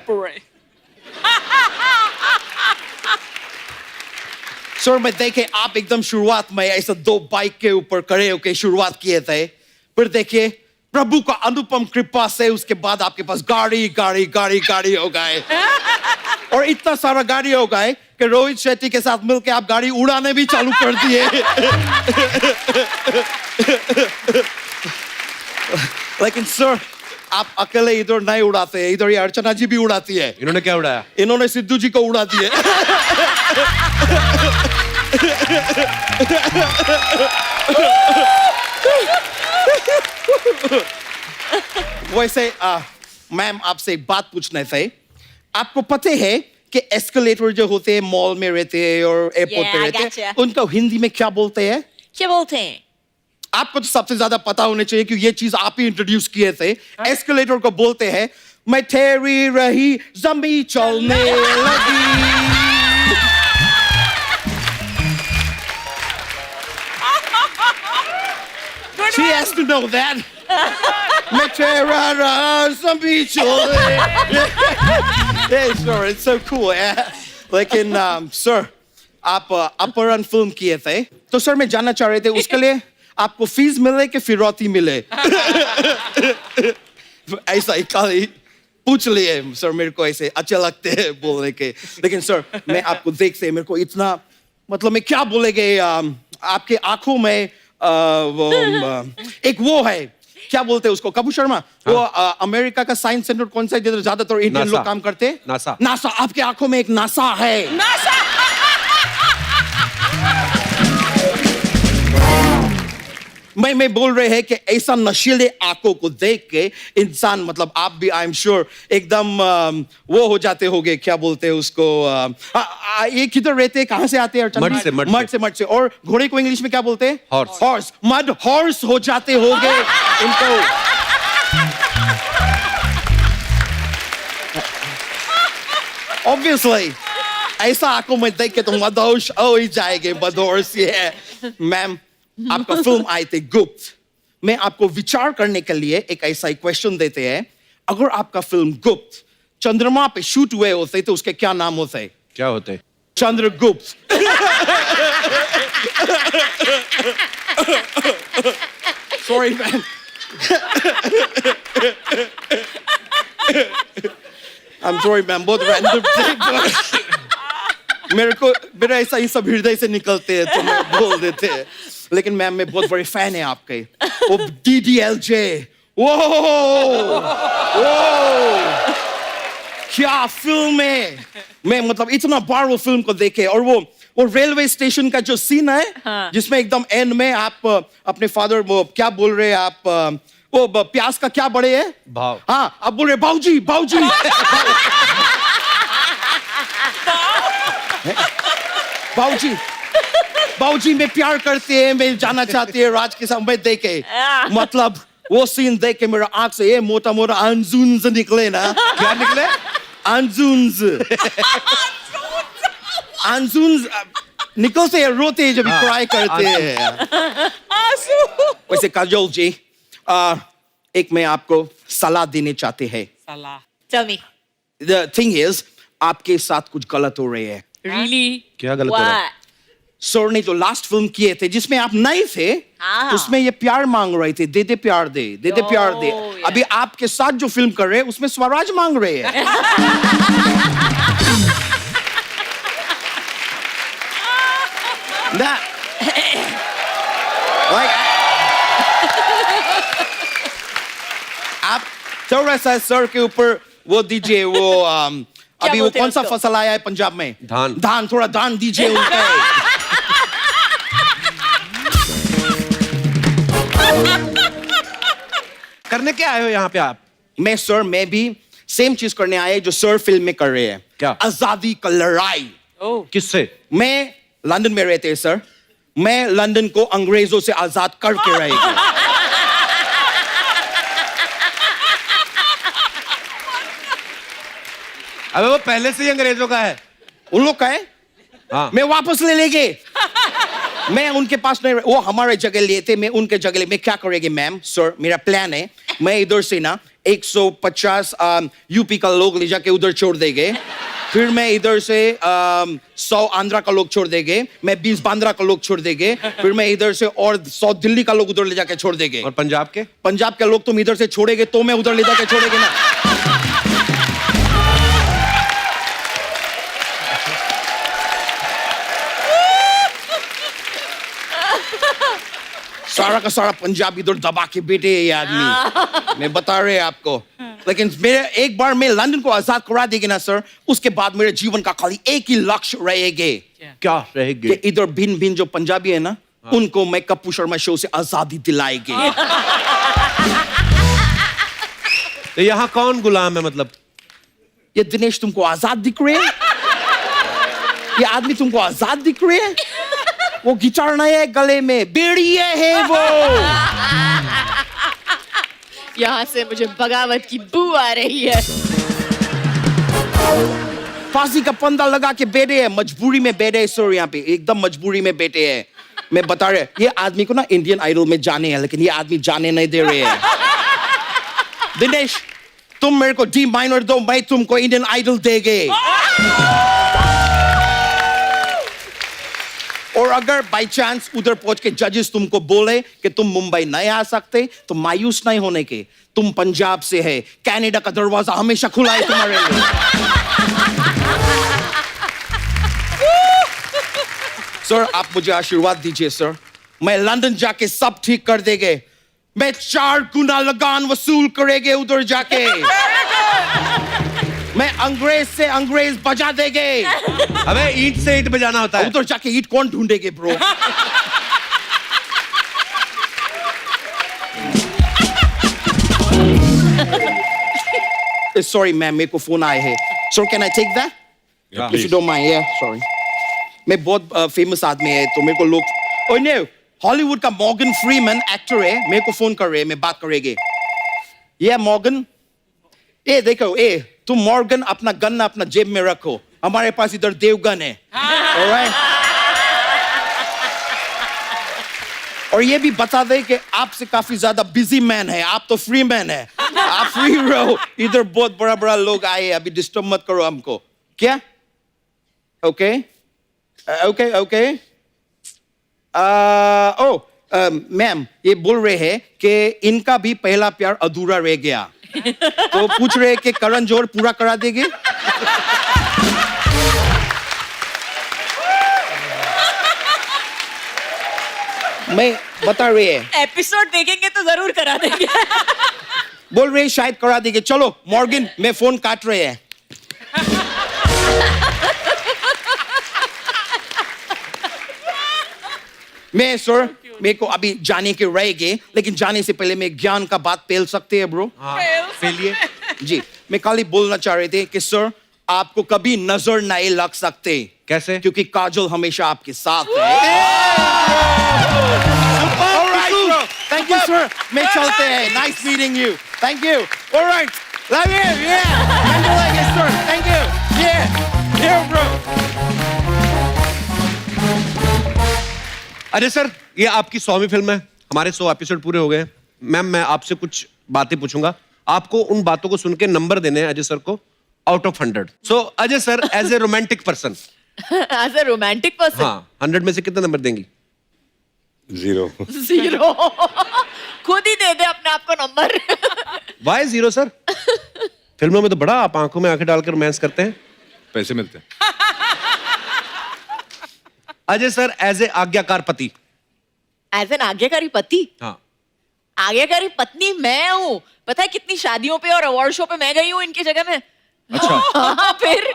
सर, मैं देखे आप एकदम शुरुआत में ऐसा 2 बाइक के ऊपर खड़े होके शुरुआत किए थे, फिर देखिए प्रभु का अनुपम कृपा से उसके बाद आपके पास गाड़ी हो गए। और इतना सारा गाड़ी हो गए कि रोहित शेट्टी के साथ मिलके आप गाड़ी उड़ाने भी चालू कर दिए। लेकिन सर, आप अकेले इधर नहीं उड़ाते हैं, इधर ये अर्चना जी भी उड़ाती है। इन्होंने क्या उड़ाया? इन्होंने सिद्धू जी को उड़ा दिए। वैसे मैम, आपसे एक बात पूछना थे। आपको पता है कि एस्केलेटर जो होते हैं मॉल में रहते हैं और एयरपोर्ट पे रहते हैं, उनको हिंदी में क्या बोलते हैं? क्या बोलते हैं? आपको तो सबसे ज्यादा पता होना चाहिए कि ये चीज आप ही इंट्रोड्यूस किए थे। एस्केलेटर को बोलते हैं मैं ठहरी रही जमी चलने लगी। She has to know that. मैं ठहरा रहा जमी चलने। Yeah, sir, it's so cool. Yeah. लेकिन सर, आप अपहरण फिल्म किए थे, तो सर मैं जानना चाह रहे थे उसके लिए आपको फीस मिले कि फिरौती मिले? ऐसा ही खाली पूछ लिए सर, मेरे को ऐसे अच्छे लगते हैं बोलने के, लेकिन सर मैं आपको देखते मेरे को इतना मतलब मैं क्या बोलेंगे, आपके आंखों में एक वो है, क्या बोलते हैं उसको, कपूर शर्मा, वो अमेरिका का साइंस सेंटर कौन सा है जिधर ज्यादातर इंडियन लोग काम करते हैं? नासा। नासा, आपके आंखों में एक नासा है। मैं बोल रहे हैं कि ऐसा नशीले आंखों को देख के इंसान, मतलब आप भी आई एम श्योर एकदम वो हो जाते होगे, क्या बोलते हैं उसको, ये किधर रहते हैं, कहां से आते हैं? मड से। और घोड़े को इंग्लिश में क्या बोलते हैं? हॉर्स। मड हॉर्स हो जाते होगे उनको। ऑब्वियसली ऐसा आंखों में देख के तो मदहोश हो ही जाएंगे, मदहोश ये है। मैम, आपका फिल्म आए थे गुप्त, मैं आपको विचार करने के लिए एक ऐसा क्वेश्चन देते हैं, अगर आपका फिल्म गुप्त चंद्रमा पे शूट हुए होते तो उसके क्या नाम होते? क्या होते? Chandragupta. Sorry ma'am, I am sorry ma'am, बहुत रैंडम मेरा ऐसा ही सब हृदय से निकलते हैं तो मैं बोल देते हैं, लेकिन मैम मैं बहुत बड़ी फैन है आपके। वो DDLJ, वो क्या फिल्म है, मैं मतलब इतना बार वो फिल्म को देखे। और वो रेलवे स्टेशन का जो सीन है, हाँ। जिसमें एकदम एंड में आप अपने फादर, वो क्या बोल रहे हैं आप, वो प्यास का क्या बड़े है भाव, हाँ आप बोल रहे बाऊजी बाऊजी। बाऊजी बाऊजी में प्यार करते हैं, मैं जाना चाहती है राज के साथ, मैं देखे मतलब वो सीन देख के मेरा आंख से ये मोटा मोटा आंजुन्स निकले ना। क्या निकले? आंजुन्स। आंजुन्स निकलते हैं, रोते हैं जब क्राई करते हैं। वैसे काजोल जी, एक मैं आपको सलाह देने चाहते हैं। सलाह? Tell me. The thing is, आपके साथ कुछ गलत हो रही है। Really? क्या गलत हो रहा है? सर ने जो लास्ट फिल्म किए थे जिसमें आप नहीं थे, उसमें ये प्यार मांग रहे थे, दे दे प्यार दे, दे दे प्यार दे। अभी आपके साथ जो फिल्म कर रहे हैं उसमें स्वराज मांग रहे हैं। आप थोड़ा सा सर के ऊपर वो दीजिए, वो अभी वो कौन सा फसल आया है पंजाब में? धान, थोड़ा धान दीजिए उनको। करने क्या आए हो यहाँ पे आप? मैं भी सेम चीज करने आए जो सर फिल्म में कर रहे हैं। क्या? आजादी का लड़ाई। किससे? मैं लंदन में रहते हैं सर, मैं लंदन को अंग्रेजों से आजाद करके रहेगा। अबे वो पहले से ही अंग्रेजों का है। उन लोग का है, हाँ। मैं वापस ले लेंगे। मैं उनके पास नहीं, वो हमारे जगह लिए थे, मैं उनके जगह ले। मैं क्या करेंगे मैम, सर मेरा प्लान है, मैं इधर से ना 150 यूपी का लोग ले जाके उधर छोड़ देंगे, फिर मैं इधर से 100 आंध्रा का लोग छोड़ देंगे, मैं 20 बांद्रा का लोग छोड़ देंगे, फिर मैं इधर से और 100 दिल्ली का लोग उधर ले जाके छोड़ देंगे। और पंजाब के? पंजाब के लोग तुम इधर से छोड़ेंगे तो मैं उधर ले जाके छोड़ेंगे ना। सारा का सारा पंजाब इधर दबा के बैठे है ये आदमी, मैं बता रहे आपको। लेकिन मेरे एक बार मैं लंदन को आजाद करा देगी ना सर, उसके बाद मेरे जीवन का खाली एक ही लक्ष्य रहेगा। क्या रहेगा? कि इधर भिन्न भिन्न जो पंजाबी है ना, उनको मैं कपूर शर्मा शो से आजादी दिलाएगी। तो यहाँ कौन गुलाम है मतलब? ये दिनेश तुमको आजाद दिख रहे हैं? ये आदमी तुमको आजाद दिख रहे हैं? वो गिटार नहीं है गले में, बेड़िए है वो। यहाँ से मुझे बगावत की बू आ रही है। फांसी का फंदा लगा के बैठे हैं, मजबूरी में बैठे हैं सर, यहाँ पे एकदम मजबूरी में बैठे हैं। मैं बता रहे, ये आदमी को ना इंडियन आइडल में जाने हैं, लेकिन ये आदमी जाने नहीं दे रहे हैं। दिनेश तुम मेरे को डी माइनर दो, मैं तुमको इंडियन आइडल देंगे। और अगर बाई चांस उधर पहुंच के जजेस तुमको बोले कि तुम मुंबई नहीं आ सकते तो मायूस नहीं होने के, तुम पंजाब से है, कनाडा का दरवाजा हमेशा खुला है तुम्हारे लिए। सर आप मुझे आशीर्वाद दीजिए सर, मैं लंदन जाके सब ठीक कर देंगे, मैं 4 गुना लगान वसूल करेंगे उधर जाके, मैं अंग्रेज से अंग्रेज बजा देंगे। अबे ईंट से ईंट बजाना होता है। उधर जाके ईंट कौन ढूंढेगे ब्रो? सॉरी मैम, मेरे को फोन आए हैं। Sir can I take that? If you don't mind. या सॉरी, मैं बहुत फेमस आदमी है तो मेरे को लोग, ओह नो, हॉलीवुड का मॉर्गन फ्रीमैन एक्टर है, मेरे को फोन कर रहे हैं, मैं बात करेंगे। ये मॉर्गन, ए देखो, ए तुम मॉर्गन अपना गन अपना जेब में रखो, हमारे पास इधर देवगन है। ऑलराइट? और ये भी बता दे कि आपसे काफी ज्यादा बिजी मैन है, आप तो फ्री मैन है, आप फ्री रहो। इधर बहुत बड़ा बड़ा लोग आए, अभी डिस्टर्ब मत करो हमको। क्या? Okay okay okay. मैम ये बोल रहे हैं कि इनका भी पहला प्यार अधूरा रह गया, तो पूछ रहे हैं कि करण जौहर पूरा करा देंगे। मैं बता रही है, एपिसोड देखेंगे तो जरूर करा देंगे। बोल रहे हैं शायद करा देंगे। चलो मॉर्गन, मैं फोन काट रहे हैं। मैं सर, मेरे को अभी जाने के रहेंगे, लेकिन जाने से पहले मैं ज्ञान का बात पेल सकते हैं ब्रो? हाँ, पेलिए। जी, मैं खाली बोलना चाह रहे थे कि सर आपको कभी नजर नहीं लग सकते। कैसे? क्योंकि काजल हमेशा आपके साथ है। थैंक यू सर, मैं चलते हैं। Nice meeting you, thank you. Alright, love you, या सर, थैंक यू, या ब्रो। अजय सर, ये आपकी 100वीं फिल्म है, हमारे 100 एपिसोड पूरे हो गए। मैम मैं आपसे कुछ बातें पूछूंगा, आपको उन बातों को सुन के नंबर देने हैं अजय सर को out of 100। So Ajay sir, as a romantic person, as a romantic person, हाँ, 100 में से कितने नंबर देंगी? 0। 0। खुद ही दे दे अपने आप को नंबर। Y 0 sir? फिल्मों में तो बड़ा आप आंखों में आंखें डालकर रोमांस करते हैं। पैसे मिलते हैं। अजय सर, एज ए आज्ञाकार पति। एज एन आज्ञाकारी पति? हाँ। आज्ञाकारी पत्नी मैं हूँ। पता है कितनी शादियों पे और अवार्ड शो पे मैं गई हूँ इनकी जगह में। अच्छा। हाँ, फिर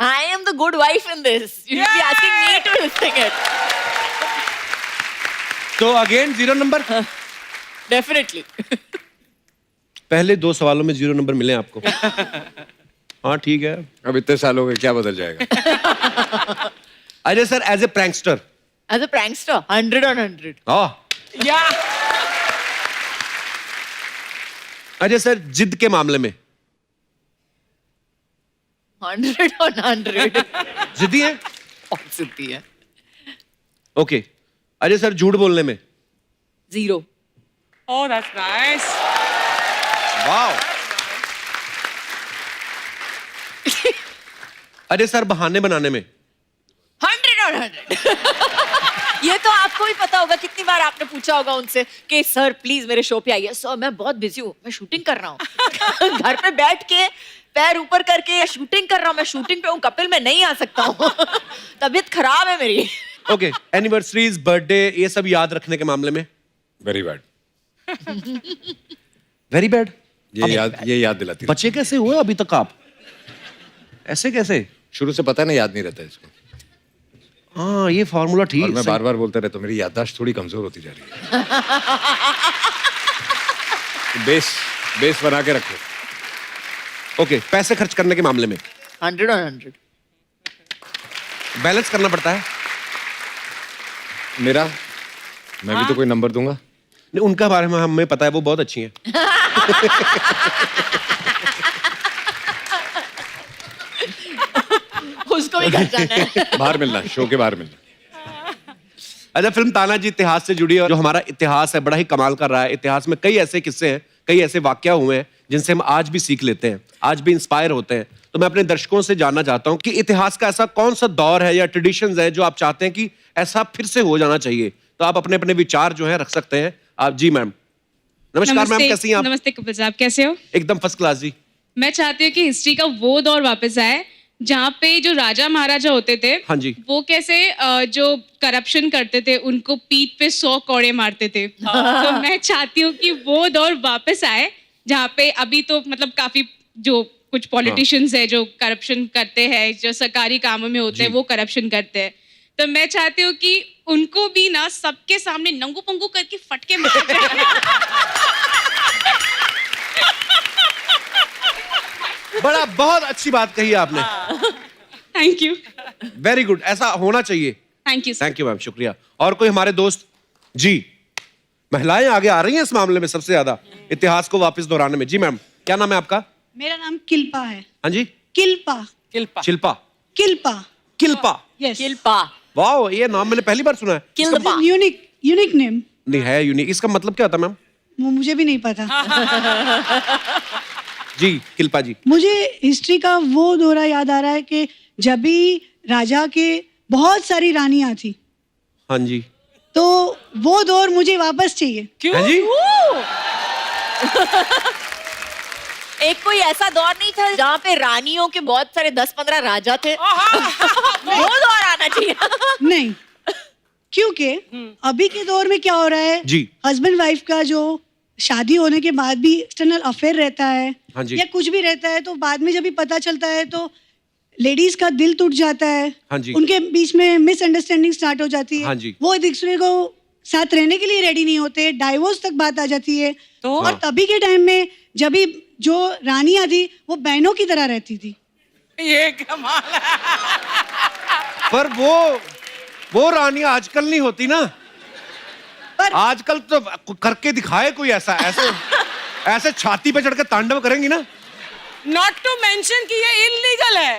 I am the good wife in this, you be asking me to sing it. तो अगेन 0 नंबर? डेफिनेटली। पहले 2 सवालों में 0 नंबर मिले आपको। हाँ ठीक है। अब इतने सालों में क्या बदल जाएगा? Ajay sir, as a prankster. As a prankster 100 on 100। या अजय सर, जिद के मामले में 100 on 100। जिद्दी है? बहुत जिद्दी है। ओके। अजय सर, झूठ बोलने में? 0। Oh that's nice. Wow. Ajay sir, बहाने बनाने में? 100 on 100। ये तो आपको भी पता होगा, कितनी बार आपने पूछा होगा उनसे कि सर प्लीज मेरे शो पे आइए। सर मैं बहुत बिजी हूँ, मैं शूटिंग कर रहा हूँ। घर पे बैठ के पैर ऊपर करके शूटिंग कर रहा हूँ, मैं शूटिंग पे हूँ, कपिल मैं नहीं आ सकता हूँ। तबीयत खराब है मेरी। ओके। एनिवर्सरीज, बर्थडे, ये सब याद रखने के मामले में? Very bad. Very bad? ये याद दिलाती। बच्चे कैसे हुए अभी तक आप? ऐसे कैसे? शुरू से पता नहीं, याद नहीं रहता इसको। हाँ, ये फॉर्मूला ठीक और है। मैं बार बार बोलता रहता हूँ, मेरी याददाश्त थोड़ी कमजोर होती जा रही है। बेस बना के रखो। ओके। पैसे खर्च करने के मामले में? 100 on 100। बैलेंस करना पड़ता है। मेरा, मैं भी तो कोई नंबर दूंगा। नहीं, उनका बारे में हमें पता है, वो बहुत अच्छी हैं। उसको भी घर जाना है। बाहर मिलना, शो के बाहर मिलना। अच्छा, फिल्म तानाजी इतिहास से जुड़ी है और जो हमारा इतिहास है बड़ा ही कमाल कर रहा है। इतिहास में कई ऐसे किस्से हैं, कई ऐसे वाकया हुए हैं जिनसे हम आज भी सीख लेते हैं, आज भी इंस्पायर होते हैं। तो मैं अपने दर्शकों से जानना चाहता हूं कि इतिहास का ऐसा कौन सा दौर है या ट्रेडिशंस है जो आप चाहते हैं कि ऐसा फिर से हो जाना चाहिए। तो आप अपने अपने विचार जो है रख सकते हैं आप। जी मैम। नमस्कार मैम, कैसी हैं आप? नमस्ते कपिल साहब, कैसे हो? एकदम फर्स्ट क्लास जी। मैं चाहती हूँ कि हिस्ट्री का वो दौर वापस आए जहाँ पे जो राजा महाराजा होते थे, हाँ जी। वो कैसे जो करप्शन करते थे उनको पीठ पे 100 कौड़े मारते थे। तो मैं चाहती हूँ कि वो दौर वापस आए जहाँ पे अभी तो मतलब काफी जो कुछ पॉलिटिशियंस है जो करप्शन करते हैं, जो सरकारी कामों में होते हैं वो करप्शन करते हैं। तो मैं चाहती हूँ कि उनको भी ना सबके सामने नंगू पंगू करके फटके मार दें। बड़ा बहुत अच्छी बात कही आपने। Thank you. वेरी गुड, ऐसा होना चाहिए। Thank you. Thank you ma'am, शुक्रिया। और कोई हमारे दोस्त? जी, महिलाएं आगे आ रही हैं इस मामले में सबसे ज्यादा, इतिहास को वापस दोहराने में। जी मैम, क्या नाम है आपका? मेरा नाम किल्पा है। हाँ जी, किल्पा। शिल्पा। किल्पा। किल्पा। यस। किल्पा। वाओ, ये नाम मैंने पहली बार सुना है। किल्पा। Unique name. नहीं है यूनिक, इसका मतलब क्या होता है मैम? वो मुझे भी नहीं पता। जी किल्पा जी। मुझे हिस्ट्री का वो दौरा याद आ रहा है कि जब भी राजा के बहुत सारी रानियां थी, हाँ जी। तो वो दौर मुझे वापस चाहिए। क्यों? हाँ जी? एक कोई ऐसा दौर नहीं था जहाँ पे रानियों के बहुत सारे 10-15 राजा थे? वो दौर आना चाहिए। नहीं, क्योंकि अभी के दौर में क्या हो रहा है जी। हस्बैंड वाइफ का जो शादी होने के बाद भी एक्सटर्नल अफेयर रहता है, हाँ जी। या कुछ भी रहता है, तो बाद में जब भी पता चलता है तो लेडीज का दिल टूट जाता है। हाँ जी। उनके बीच में मिसअंडरस्टैंडिंग स्टार्ट हो जाती है। हाँ जी। वो एक दूसरे को साथ रहने के लिए रेडी नहीं होते, डाइवोर्स तक बात आ जाती है। तो? और तभी के टाइम में जब भी जो रानियां थी वो बहनों की तरह रहती थी। ये कमाल है। पर वो रानियां आजकल नहीं होती ना। पर आजकल तो करके दिखाए कोई ऐसा, ऐसे छाती पे चढ़कर तांडव करेंगी ना। नॉट टू मेंशन कि ये इलीगल है।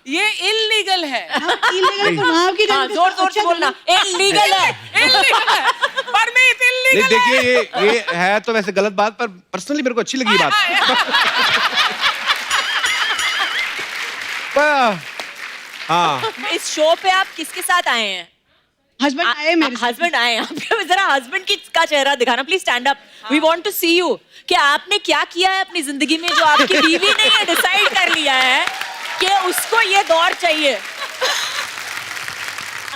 ये इलीगल है। illegal तो वहाँ की हाँ, जोर जोर से बोलना, इलीगल है। परमिट नहीं इलीगल देखिए, ये है तो वैसे गलत बात, पर पर्सनली मेरे को अच्छी लगी ये बात। हाँ, इस शो पे आप किसके साथ आए हैं? हस्बैंड आए मेरे साथ। हस्बैंड आए हैं आपके। जरा हस्बैंड का चेहरा दिखाना please, stand up, we want to see you. कि आपने क्या किया है अपनी जिंदगी में जो आपकी बीवी ने ये डिसाइड कर लिया है कि उसको ये दौर चाहिए।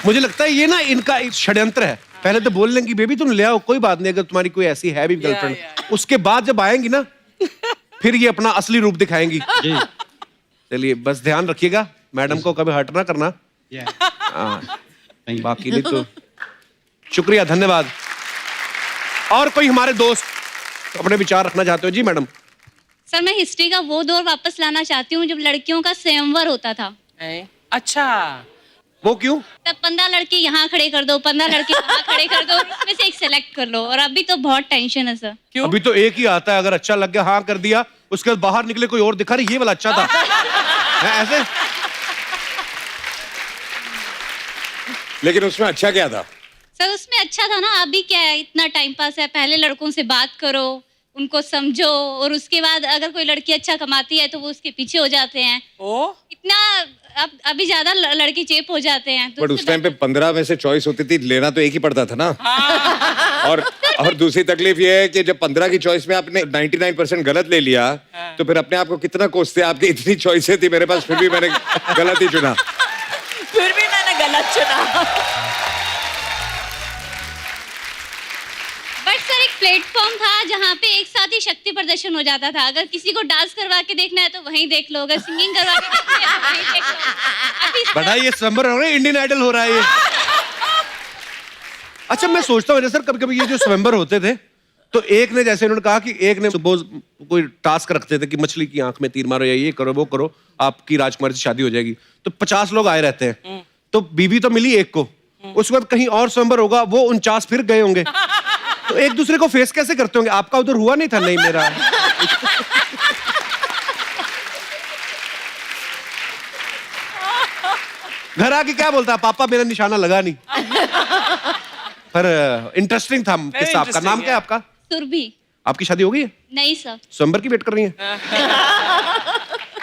मुझे लगता है ये ना इनका एक षड्यंत्र है। पहले तो बोल लेंगे बेबी तुम ले आओ, कोई बात नहीं, अगर तुम्हारी कोई ऐसी है भी गर्लफ्रेंड, उसके बाद जब आएंगी ना फिर ये अपना असली रूप दिखाएंगी। चलिए बस ध्यान रखिएगा, मैडम को कभी हर्ट ना करना। बाकी नहीं तो शुक्रिया, धन्यवाद। और कोई हमारे दोस्त अपने विचार रखना चाहते हो? जी मैडम। सर, मैं हिस्ट्री का वो दौर वापस लाना चाहती हूँ जब लड़कियों का स्वयंवर होता था। अच्छा, वो क्यों? तब 15 लड़के यहाँ खड़े कर दो, 15 लड़के वहाँ खड़े कर दो, इसमें से एक सेलेक्ट कर लो। और अभी तो बहुत टेंशन है सर। क्यों? अभी तो एक ही आता है, अगर अच्छा लग गया हाँ कर दिया, उसके बाद बाहर निकले कोई और दिखा रही, ये वाला अच्छा था। है ऐसे? लेकिन उसमें अच्छा क्या था? सर उसमें अच्छा था ना, अभी क्या है, इतना टाइम पास है। पहले लड़कों से बात करो, उनको समझो, और उसके बाद अगर कोई लड़की अच्छा कमाती है तो वो उसके पीछे हो जाते हैं। इतना अभी ज्यादा लड़के चेप हो जाते हैं। तो बट उस टाइम पे 15 में से चॉइस होती थी, लेना तो एक ही पड़ता था ना। और दूसरी तकलीफ ये है कि जब 15 की चॉइस में आपने 99% गलत ले लिया, तो फिर अपने आप को कितना कोसते, आपकी इतनी चॉइसें थी मेरे पास, फिर भी मैंने गलत ही चुना। फिर भी मैंने गलत चुना। बट सर एक प्लेटफॉर्म था जहाँ पे एक साथ ही शक्ति प्रदर्शन हो जाता था। अगर किसी को डांस करवा के देखना है तो वहीं देख लो, अगर सिंगिंग करवा के देखना है तो वहीं देख लो। अभी बड़ा ये स्वयंवर हो रहा है, इंडियन आइडल हो रहा है ये। अच्छा मैं सोचता हूँ सर, कभी कभी ये जो स्वयंवर होते थे, तो एक ने, जैसे उन्होंने कहा कि एक ने सपोज कोई टास्क रखते थे कि मछली की आंख में तीर मारो या ये करो वो करो, आपकी राजकुमारी से शादी हो जाएगी। तो 50 लोग आए रहते हैं, तो बीवी तो मिली एक को, उसके बाद कहीं और स्वयंवर होगा, वो 49 फिर गए होंगे, तो एक दूसरे को फेस कैसे करते होंगे? आपका उधर हुआ नहीं था? नहीं मेरा। घर आके क्या बोलता, पापा मेरा निशाना लगा नहीं। पर इंटरेस्टिंग था किस्सा। आपका नाम क्या है आपका? सुरभि। आपकी शादी हो गई है? नहीं सर। स्वयंवर की वेट कर रही हैं?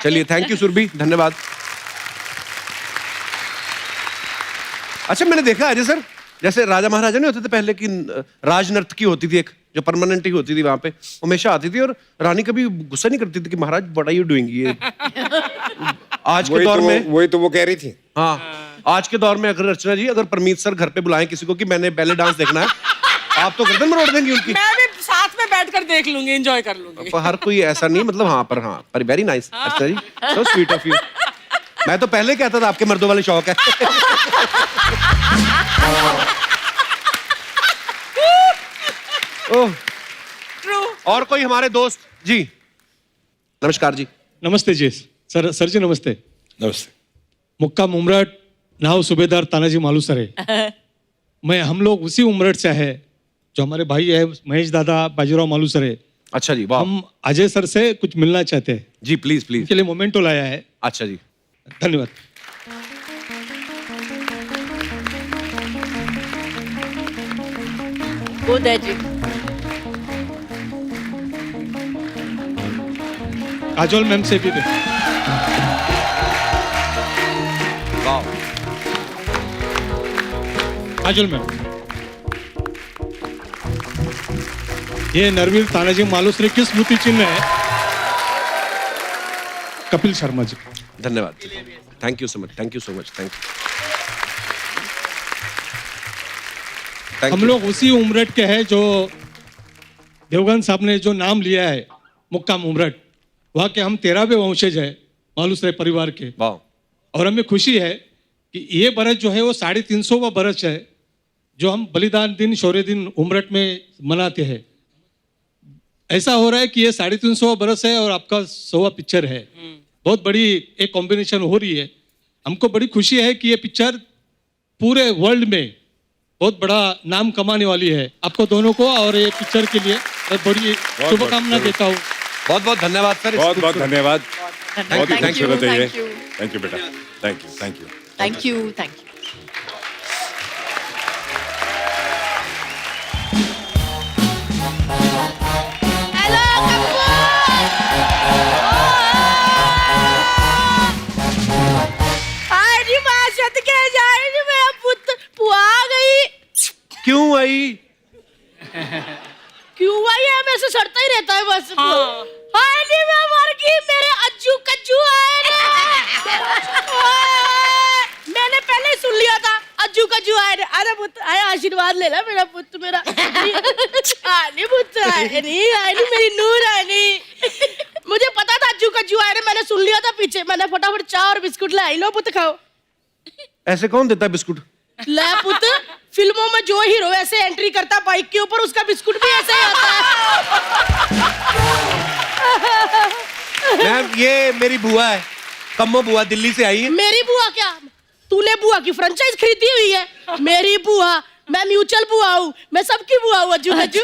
चलिए, थैंक यू सुरभि, धन्यवाद। अच्छा, मैंने देखा अजय सर, जैसे राजा महाराजा नहीं होते थे पहले की, राजनर्तकी होती थी एक, जो परमानेंट ही होती थी वहां पे, हमेशा आती थी और रानी कभी गुस्सा नहीं करती थी कि महाराज व्हाट आर यू डूइंग ये। आज के दौर में वही तो वो कह रही थी। हाँ, आज के दौर में अगर अर्चना जी, अगर परमीत सर घर पे बुलाएं किसी को कि मैंने बैले डांस देखना है, आप तो गर्दन मरोड़ देंगी उनकी। मैं भी साथ में बैठकर देख लूंगी, एंजॉय कर लूंगी। पर हर कोई ऐसा नहीं, मतलब हाँ, पर very nice Archana ji, so sweet of you. मैं तो पहले कहता था आपके मर्दों वाले शौक है। ओह, और कोई हमारे दोस्त जी? नमस्कार जी। नमस्ते जी सर जी नमस्ते। नमस्ते। मुक्काम उमरठ, नाव सूबेदार तानाजी मालूसरे। मैं हम लोग उसी उमरठ से है जो हमारे भाई है महेश दादा बाजीराव मालूसरे। अच्छा जी, वाह। हम अजय सर से कुछ मिलना चाहते हैं जी, प्लीज प्लीज। उनके लिए मोमेंटो लाया है। अच्छा जी, धन्यवाद। उदय जी। काजोल मैम से भी दे। काजोल मैम, ये नरवीर तानाजी मालूसरे की स्मृति चिन्ह है। कपिल शर्मा जी। धन्यवाद, thank you so much, thank you so much, thank you. हम लोग उसी उमरठ के हैं जो देवगन साहब ने जो नाम लिया है मुक्काम उमरठ, वहाँ के हम 13वें वंशज है मालूसरे परिवार के। और हमें खुशी है कि ये बरस जो है वो 350वां बरस है जो हम बलिदान दिन शौर्य दिन उमरठ में मनाते हैं। ऐसा हो रहा है कि ये 350वां बरस है और आपका 100वां पिक्चर है। बहुत बड़ी एक कॉम्बिनेशन हो रही है। हमको बड़ी खुशी है कि ये पिक्चर पूरे वर्ल्ड में बहुत बड़ा नाम कमाने वाली है। आपको दोनों को और ये पिक्चर के लिए मैं बड़ी शुभकामना देता हूँ। बहुत बहुत धन्यवाद सर। बहुत बहुत धन्यवाद। बहुत Thank खूबसूरत you, है ये। thank you. थैंक यू बेटा, thank you, thank you, thank you, thank you. क्यों आई? क्यों आई है? मेरे से सड़ता ही रहता है बस। हाय नी मैं मर गई, मेरे अज्जू कज्जू आए ना। मैंने पहले ही सुन लिया था अज्जू कज्जू आए ना। अरे पुत्र आए, आशीर्वाद ले ला मेरा पुत्र, मेरा आनी पुत्र आए नहीं मेरी नूर आए नहीं। मुझे पता था अज्जू कज्जू आए ना, मैंने सुन लिया था पीछे। मैंने फटाफट चाय और बिस्कुट लाई। लो पुत्र खाओ। ऐसे कौन देता है बिस्कुट? ले पुत्र, फिल्मों में जो हीरो ऐसे एंट्री करता बाइक के ऊपर, उसका बिस्कुट भी ऐसे ही आता है। मैम, ये मेरी बुआ है, कम्मो बुआ, दिल्ली से आई है। मेरी बुआ क्या? तूने बुआ की फ्रेंचाइज खरीदी हुई है? मेरी बुआ, मैं म्यूचुअल बुआ हूँ, मैं सबकी बुआ हूँ। अज्जू कज्जू।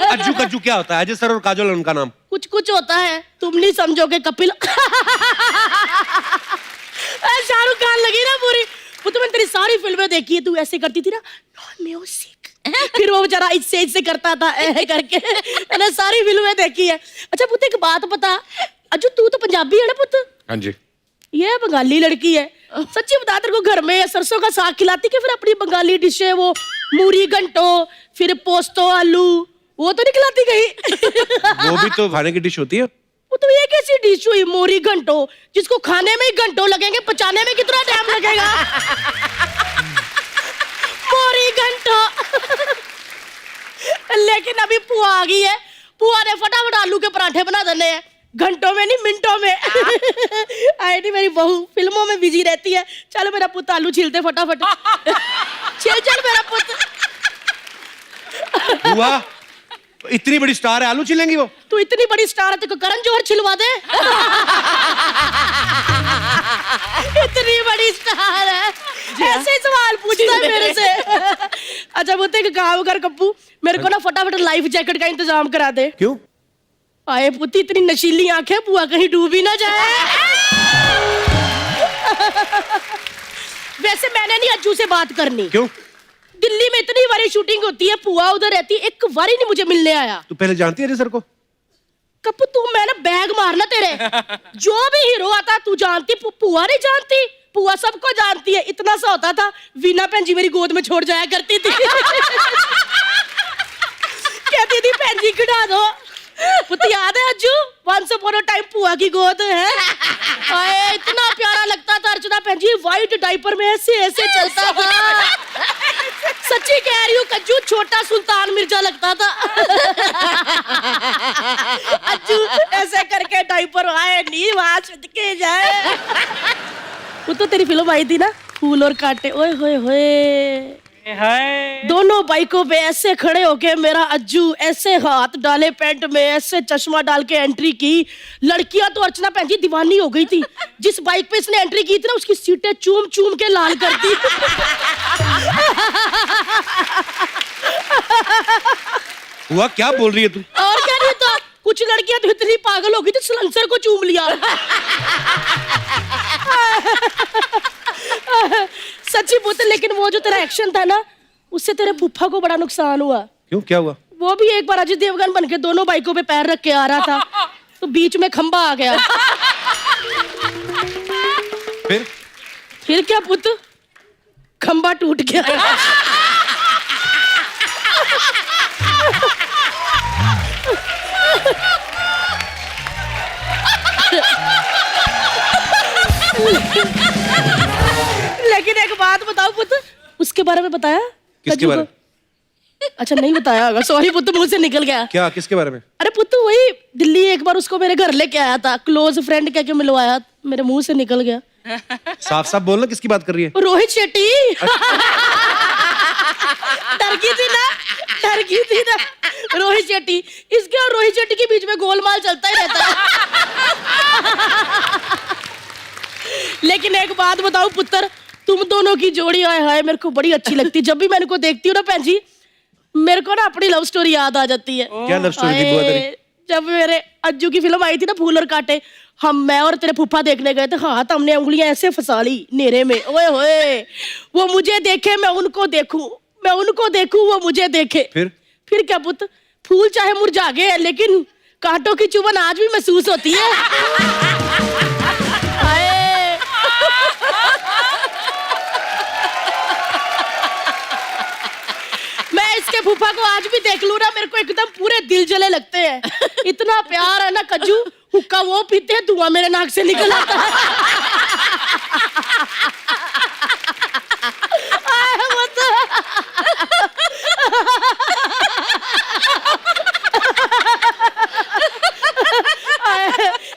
अज्जू कज्जू क्या होता है? अजय सर और काजोल उनका नाम। कुछ कुछ होता है, तुम नहीं समझोगे। कपिल। शाहरुख खान लगी ना पूरी। वो तो मैंने तेरी सारी फिल्में देखी है, तू ऐसे करती थी ना, नॉन म्यूजिक। फिर वो बेचारा इससे करता था करके। मैंने सारी फिल्में देखी है। अच्छा पुत्र, एक बात बता, अज्जू तू तो पंजाबी है ना पुत्र? हाँ जी। ये बंगाली लड़की है। सच्ची बता, तेरे को घर में सरसों का साग खिलाती कि फिर अपनी बंगाली डिश है वो मूरी घंटो, फिर पोस्तो आलू, वो तो नहीं खिलाती कहीं? वो भी तो खाने की डिश होती है। वो तो एक ऐसी डिश हुई मोरी घंटो, जिसको खाने में ही घंटों लगेंगे, पचाने में कितना टाइम लगेगा? मोरी घंटो। लेकिन अभी पुआ आ गई है, पुआ ने फटाफट आलू के पराठे बना देने हैं, घंटों में नहीं मिनटों में। आई नहीं, मेरी बहू फिल्मों में बिजी रहती है। चलो मेरा पुत्र आलू छीलते फटाफट। चल मेरा पुत्र। बुआ, इतनी बड़ी स्टार है, आलू छिलेंगी वो? तू इतनी बड़ी स्टार है, तेरे को करण जौहर छिलवा दे। इतनी बड़ी स्टार है, ऐसे सवाल पूछता है मेरे से। अच्छा बोलते एक काम कर कप्पू, मेरे को ना फटाफट लाइफ जैकेट का इंतजाम करा दे। क्यों? आए पुती, इतनी नशीली आंखें, बुआ कहीं डूब ही ना जाए। वैसे मैंने नहीं अज्जू से बात करनी। क्यों? दिल्ली में इतनी बारी शूटिंग होती है, पुआ उधर रहती है, एक बारी नहीं मुझे मिलने आया। तू पहले जानती है अजय सर को? कपू तू मैंने बैग मारना तेरे। जो भी हीरो आता तू जानती, पुआ नहीं जानती? पुआ सबको जानती है। इतना सा होता था, वीना भैन जी मेरी गोद में छोड़ जाया करती थी। कहती थी भैन जी खिड़ा दो। पुत याद है Ajju, once upon a time पुआ की गोद है। आए, इतना प्यारा लगता था अर्चना भैन जी, व्हाइट डायपर में ऐसे ऐसे चलता था। सच्ची कह रही हूँ कज्जू, छोटा सुल्तान मिर्जा लगता था। अज्जू ऐसे करके डायपर आए नी वहां छटके जाए। वो तो तेरी फिल्म आई थी ना, फूल और कांटे। ओए होए होए, दोनों बाइकों पे ऐसे खड़े होके मेरा अज्जू ऐसे हाथ डाले पैंट में, ऐसे चश्मा डाल के एंट्री की। लड़कियां तो अर्चना भैन जी दीवानी हो गई थी। जिस बाइक पे इसने एंट्री की थी ना, उसकी सीटें चूम चूम के लाल कर दी। हुआ क्या बोल रही है तू? और क्या नहीं तो, कुछ लड़कियां तो इतनी पागल हो गई थी सलेंसर को चूम लिया। सच्ची पुत, लेकिन वो जो तेरा एक्शन था ना, उससे तेरे फूफा को बड़ा नुकसान हुआ। क्यों, क्या हुआ? वो भी एक बार अजय देवगन बन के दोनों बाइकों पे पैर रख के आ रहा था, तो बीच में खंबा आ गया। फिर क्या पुत, खंबा टूट गया। लेकिन एक बात बताओ पुत, उसके बारे में बताया? किसके बारे में? अच्छा नहीं बताया होगा, सॉरी पुत, मुंह से निकल गया। क्या, किसके बारे में? अरे पुत, वही दिल्ली एक बार उसको मेरे घर लेके आया था, क्लोज फ्रेंड कह के मिलवाया, मेरे मुंह से निकल गया। साफ साफ बोलना, किसकी बात कर रही है? रोहित शेट्टी। डर गई थी ना, डर गई थी ना। रोहित शेट्टी, इसके और रोहित शेट्टी के बीच में गोलमाल चलता ही रहता है। लेकिन एक बात बताओ पुत्र, तुम दोनों की जोड़ी आए हाय मेरे को बड़ी अच्छी लगती है। जब भी मैं इनको देखती हूँ ना भैन जी, मेरे को ना अपनी लव स्टोरी याद आ जाती है। क्या लव स्टोरी थी बुआ तेरी? जब मेरे अज्जू की फिल्म आई थी ना, फूल और कांटे, मैं और तेरे फूफा देखने गए थे। हाथ हमने उंगलियां ऐसे फंसा ली नेरे में। ओए होए, वो मुझे देखे मैं उनको देखूं, मैं उनको देखूं वो मुझे देखे। फिर क्या पुत, फूल चाहे मुरझा गए लेकिन कांटों की चुभन आज भी महसूस होती है। मैं इसके फूफा को आज भी देख लूं ना, मेरे को एकदम पूरे दिल जले लगते हैं। इतना प्यार है ना कज्जू, हुक्का वो पीते हैं, धुआं मेरे नाक से निकल आता है।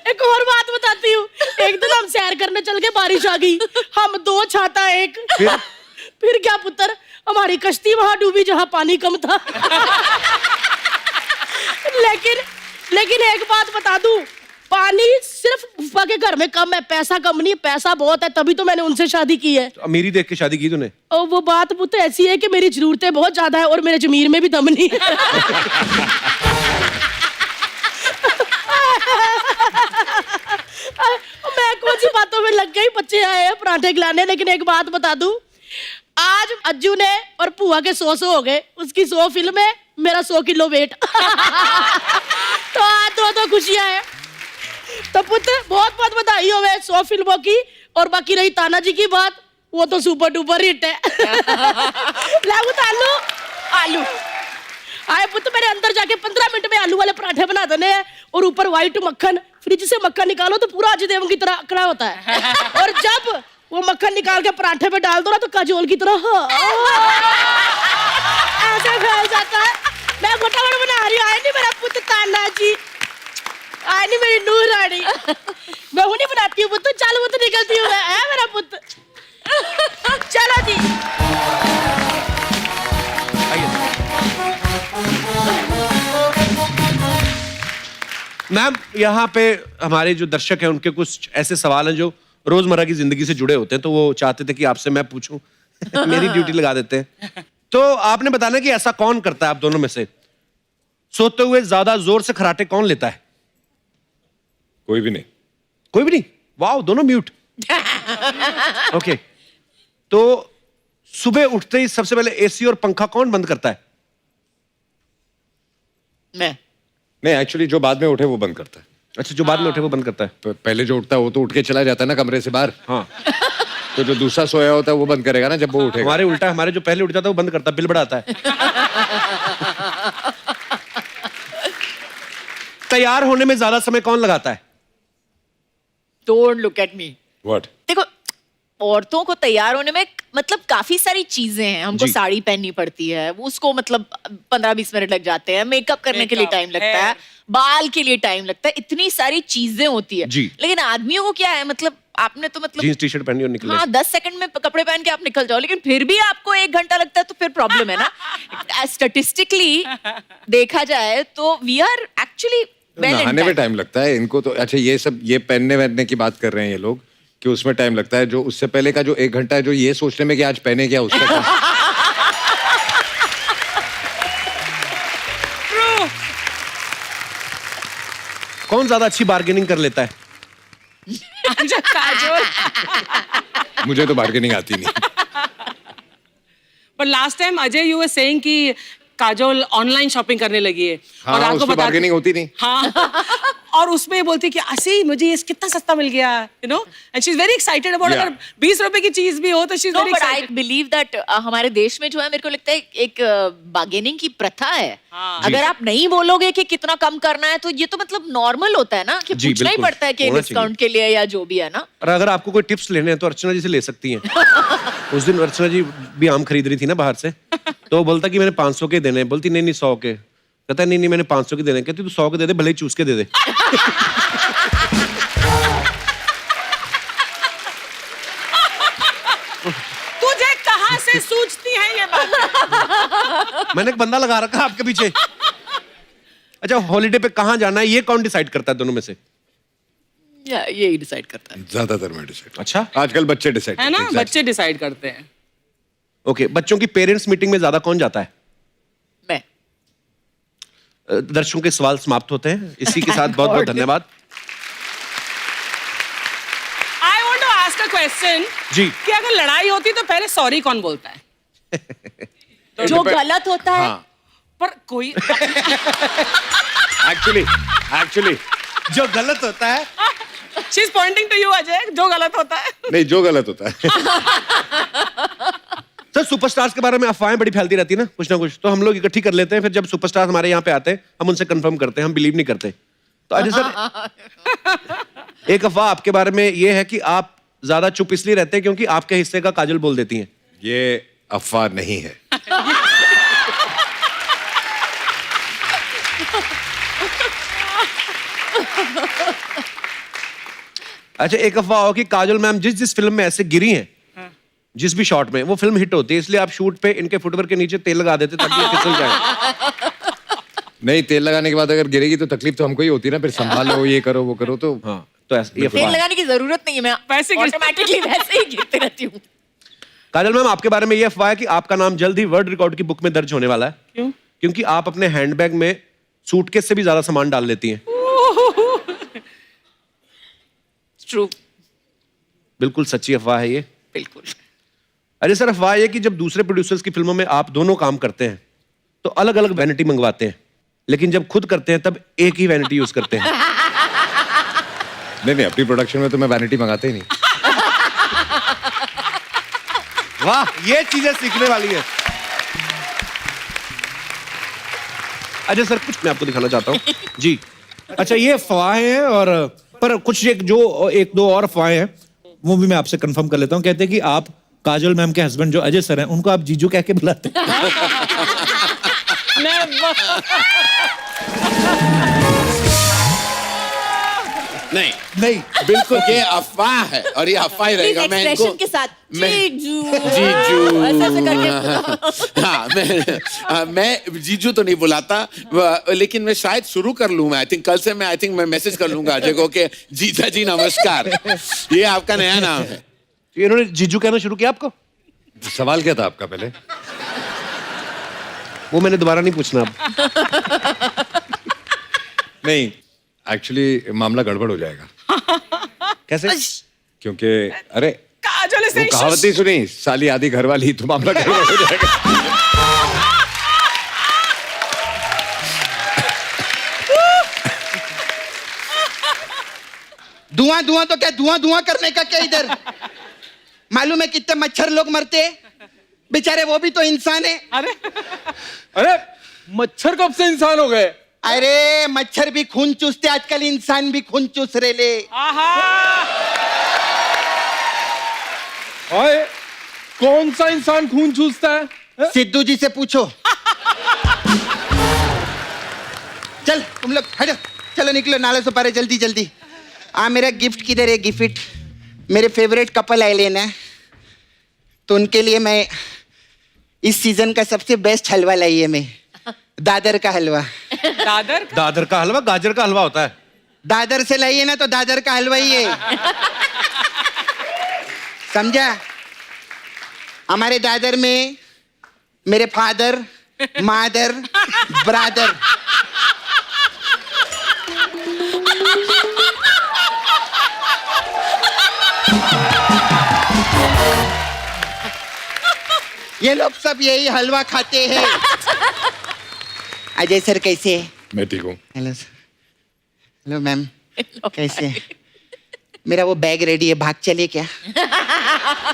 एक और बात बताती हूँ, एक दिन हम सैर करने चल के, बारिश आ गई, हम दो छाता एक। फिर क्या पुत्र, हमारी कश्ती वहां डूबी जहां पानी कम था। लेकिन एक बात बता दूं, पानी सिर्फ फूफा के घर में कम है, पैसा कम नहीं, पैसा बहुत है, तभी तो मैंने उनसे शादी की है। तो अमीरी देख के शादी की तूने? और वो बात पुत्र ऐसी है कि मेरी जरूरतें बहुत ज्यादा है और मेरे जमीर में भी दम नहीं है। मैं कौन सी बातों में लग गई, बच्चे आए हैं पराठे खिलाने। लेकिन एक बात बता दूं, आज अज्जू ने और पुआ के 100 हो गए, उसकी 100 फिल्म है, मेरा 100 किलो वेट। तो आज दो खुशियां हैं। तो पुत्र बहुत बहुत बधाई हो 100 फिल्मों की। और बाकी रही तानाजी की बात, वो तो सुपर डुपर हिट है। लागू आलू आलू आए पुत्र, मेरे अंदर जाके 15 मिनट में आलू वाले पराठे बना देने हैं, और ऊपर व्हाइट मक्खन, फ्रिज से मक्खन निकालो तो पूरा अजय देवगन की तरह अकड़ा होता है। और जब वो मक्खन निकाल के पराठे पे डाल दो ना, तो काजोल की तरह ऐसे फैल जाता है। मैं फटाफट बना रही हूँ, आए नहीं मेरा पुत्र तानाजी, आए नहीं मेरी नूर रानी। मैं हूँ नहीं बनाती हूँ पुत्र, चल वो तो निकलती हूँ मैं, है मेरा पुत्र। चलो जी। मैम, यहाँ पे हमारे जो दर्शक हैं उनके कुछ ऐसे सवाल हैं जो रोजमर्रा की जिंदगी से जुड़े होते हैं, तो वो चाहते थे कि आपसे मैं पूछूं। मेरी ड्यूटी लगा देते हैं। तो आपने बताना कि ऐसा कौन करता है आप दोनों में से, सोते हुए ज्यादा जोर से खराटे कौन लेता है? कोई भी नहीं। कोई भी नहीं? वाह, दोनों म्यूट। ओके, तो सुबह उठते ही सबसे पहले एसी और पंखा कौन बंद करता है? मैं। नहीं, एक्चुअली जो बाद में उठे वो बंद करता है। अच्छा, जो बाद में उठे वो बंद करता है। पहले जो उठता है वो तो उठ के चला जाता है ना कमरे से बाहर। हाँ। तो जो दूसरा सोया होता है वो बंद करेगा ना जब वो उठेगा। हमारे उल्टा, हमारे जो पहले उठ जाता है वो बंद करता है, बिल बढ़ाता है। तैयार होने में ज्यादा समय कौन लगाता है? Don't look at me. What? देखो, औरतों को तैयार होने में मतलब काफी सारी चीजें हैं। हमको जी। साड़ी पहननी पड़ती है, उसको मतलब 15-20 मिनट लग जाते हैं, मेकअप करने के लिए टाइम लगता है, बाल के लिए टाइम लगता है, इतनी सारी चीजें होती है। जी। लेकिन आदमियों को क्या है, मतलब आपने तो मतलब जीन्स टी शर्ट पहनी और निकले। हाँ, 10 सेकंड में कपड़े पहन के आप निकल जाओ, लेकिन फिर भी आपको 1 घंटा लगता है, तो फिर प्रॉब्लम है ना। स्टैटिस्टिकली देखा जाए तो वी आर एक्चुअली नहाने में टाइम लगता है इनको तो। अच्छा, ये सब ये पहनने वहनने की बात कर रहे हैं ये लोग कि उसमें टाइम लगता है। जो उससे पहले का जो 1 घंटा है जो ये सोचने में कि आज पहने क्या, उसका क्या? कौन ज्यादा अच्छी बार्गेनिंग कर लेता है? काजोल। मुझे तो बार्गेनिंग आती नहीं। पर last time Ajay you were saying कि काजोल ऑनलाइन शॉपिंग करने लगी है। हाँ, आपको उसमें बार्गेनिंग होती नहीं। हाँ। और उसमें बोलती है कि असी मुझे ये कितना सस्ता मिल गया, you know, and she is very excited about. अगर 20 रुपए की चीज भी हो तो she is very I excited. Believe that हमारे देश में जो है, मेरे को लगता है एक बार्गेनिंग की प्रथा है। अगर आप नहीं बोलोगे कि कितना कम करना है, तो ये तो मतलब नॉर्मल होता है ना कि जी, पूछना ही बिल्कुल। पड़ता है कि होना डिस्काउंट के लिए या जो भी है ना। और अगर आपको कोई टिप्स लेने हैं तो अर्चना जी से ले सकती हैं। उस दिन अर्चना जी भी आम खरीद रही थी ना बाहर से, तो वो बोलता कि मैंने 500 के देने हैं। बोलती नहीं 100 के। कहता है नहीं मैंने 500 के देने। कहती तू 100 के दे दे, भले ही चूस के दे दे। तुझे कहाँ से सूझती है ये बात? मैंने एक बंदा लगा रखा है आपके पीछे। अच्छा, हॉलीडे पे कहाँ जाना है ये कौन डिसाइड करता है दोनों में से? ये ही डिसाइड करता है ज्यादातर मैं डिसाइड। अच्छा, आजकल बच्चे डिसाइड है ना, बच्चे डिसाइड करते हैं। ओके, बच्चों की पेरेंट्स मीटिंग में ज्यादा कौन जाता है? मैं। दर्शकों के सवाल समाप्त होते हैं इसी के साथ। बहुत बहुत धन्यवाद। I want to ask a question जी। कि अगर लड़ाई होती तो पहले सॉरी कौन बोलता है? जो गलत होता है। हाँ। पर कोई एक्चुअली जो गलत होता है, she is pointing to you Ajay, जो गलत होता है। नहीं, जो गलत होता है। सर सुपरस्टार्स के बारे में अफवाहें बड़ी फैलती रहती है ना कुछ, तो हम लोग इकट्ठी कर लेते हैं। फिर जब सुपरस्टार हमारे यहाँ पे आते हैं हम उनसे कंफर्म करते हैं, हम बिलीव नहीं करते। तो अजय सर, एक अफवाह आपके बारे में ये है कि आप ज्यादा चुप इसलिए रहते हैं क्योंकि आपके हिस्से का काजल बोल देती हैं। ये अफवाह नहीं है। अच्छा, एक अफवाह हो कि काजल मैम जिस जिस फिल्म में ऐसे गिरी हैं, जिस भी शॉट में, वो फिल्म हिट होती है, इसलिए आप शूट पे इनके फुटवेयर के नीचे तेल लगा देते ताकि ये फिसल जाए। नहीं, तेल लगाने के बाद अगर गिरेगी तो तकलीफ तो हमको ही होती है ना, फिर संभालो, ये करो वो करो। तो हाँ, तो ऐसा ये तेल अफवाह है। लगाने की जरूरत नहीं है, मैं वैसे ऑटोमेटिकली वैसे ही गिरती रहती हूँ। काजल मैम, आपके बारे में ये अफवाह है कि आपका नाम जल्द ही वर्ल्ड रिकॉर्ड की बुक में दर्ज होने वाला है। क्यों? क्योंकि आप अपने हैंडबैग में सूटकेस से भी ज्यादा सामान डाल लेती हैं। ट्रू। बिल्कुल सच्ची अफवाह है ये। बिल्कुल। अरे सर, अफवाह ये कि जब दूसरे प्रोड्यूसर्स की फिल्मों में आप दोनों काम करते हैं तो अलग अलग वैनिटी मंगवाते हैं, लेकिन जब खुद करते हैं तब एक ही वैनिटी यूज करते हैं। नहीं, अपनी प्रोडक्शन में तो मैं वैनिटी मंगाते ही नहीं। वाह, ये चीजें सीखने वाली है। अजय सर, कुछ मैं आपको दिखाना चाहता हूँ जी। अच्छा, ये अफवाहें हैं, और पर कुछ एक दो और अफवाहें हैं, वो भी मैं आपसे कंफर्म कर लेता हूँ। कहते हैं कि आप काजल मैम के हस्बैंड जो अजय सर हैं, उनको आप जीजू कह के बुलाते हैं। नहीं नहीं, बिल्कुल ये अफवाह है और ये अफवाह ही रहेगा। मैं इनको के साथ जीजू जीजू ऐसे करके हाँ, मैं जीजू तो नहीं बुलाता, लेकिन मैं शायद शुरू कर लूँ। मैं कल से मैं मैसेज कर लूंगा अजय को कि जीजा जी नमस्कार, ये आपका नया नाम है। इन्होंने जीजू कहना शुरू किया आपको? सवाल क्या था आपका पहले? वो मैंने दोबारा नहीं पूछना अब। नहीं, एक्चुअली मामला गड़बड़ हो जाएगा। कैसे? क्योंकि अरे काजल इज वो कहावत नहीं सुनी, साली आधी घर वाली तो मामला गड़बड़ हो जाएगा। धुआं धुआं तो क्या, धुआं धुआं करने का क्या इधर? मालूम है कितने मच्छर लोग मरते हैं बेचारे, वो भी तो इंसान है। अरे मच्छर कब से इंसान हो गए? अरे मच्छर भी खून चूसते आजकल, इंसान भी खून चूस रहे ले। ओए, कौन सा इंसान खून चूसता है? सिद्धू जी से पूछो। चल तुम लोग हटो, चलो निकलो, नाले से पारे, जल्दी जल्दी। मेरा गिफ्ट किधर है? गिफ्ट मेरे फेवरेट कपल आए लेना, तो उनके लिए मैं इस सीजन का सबसे बेस्ट हलवा लाई है मैं, दादर का हलवा। दादर का हलवा गाजर का हलवा होता है। दादर से लाइए ना तो दादर का हलवा ही है, समझा? हमारे दादर में मेरे फादर, मादर, ब्रादर, ये लोग सब यही हलवा खाते हैं। अजय सर कैसे है? मैं ठीक हूँ। Hello sir. हेलो मैम, कैसे है? मेरा वो बैग रेडी है, भाग चले क्या?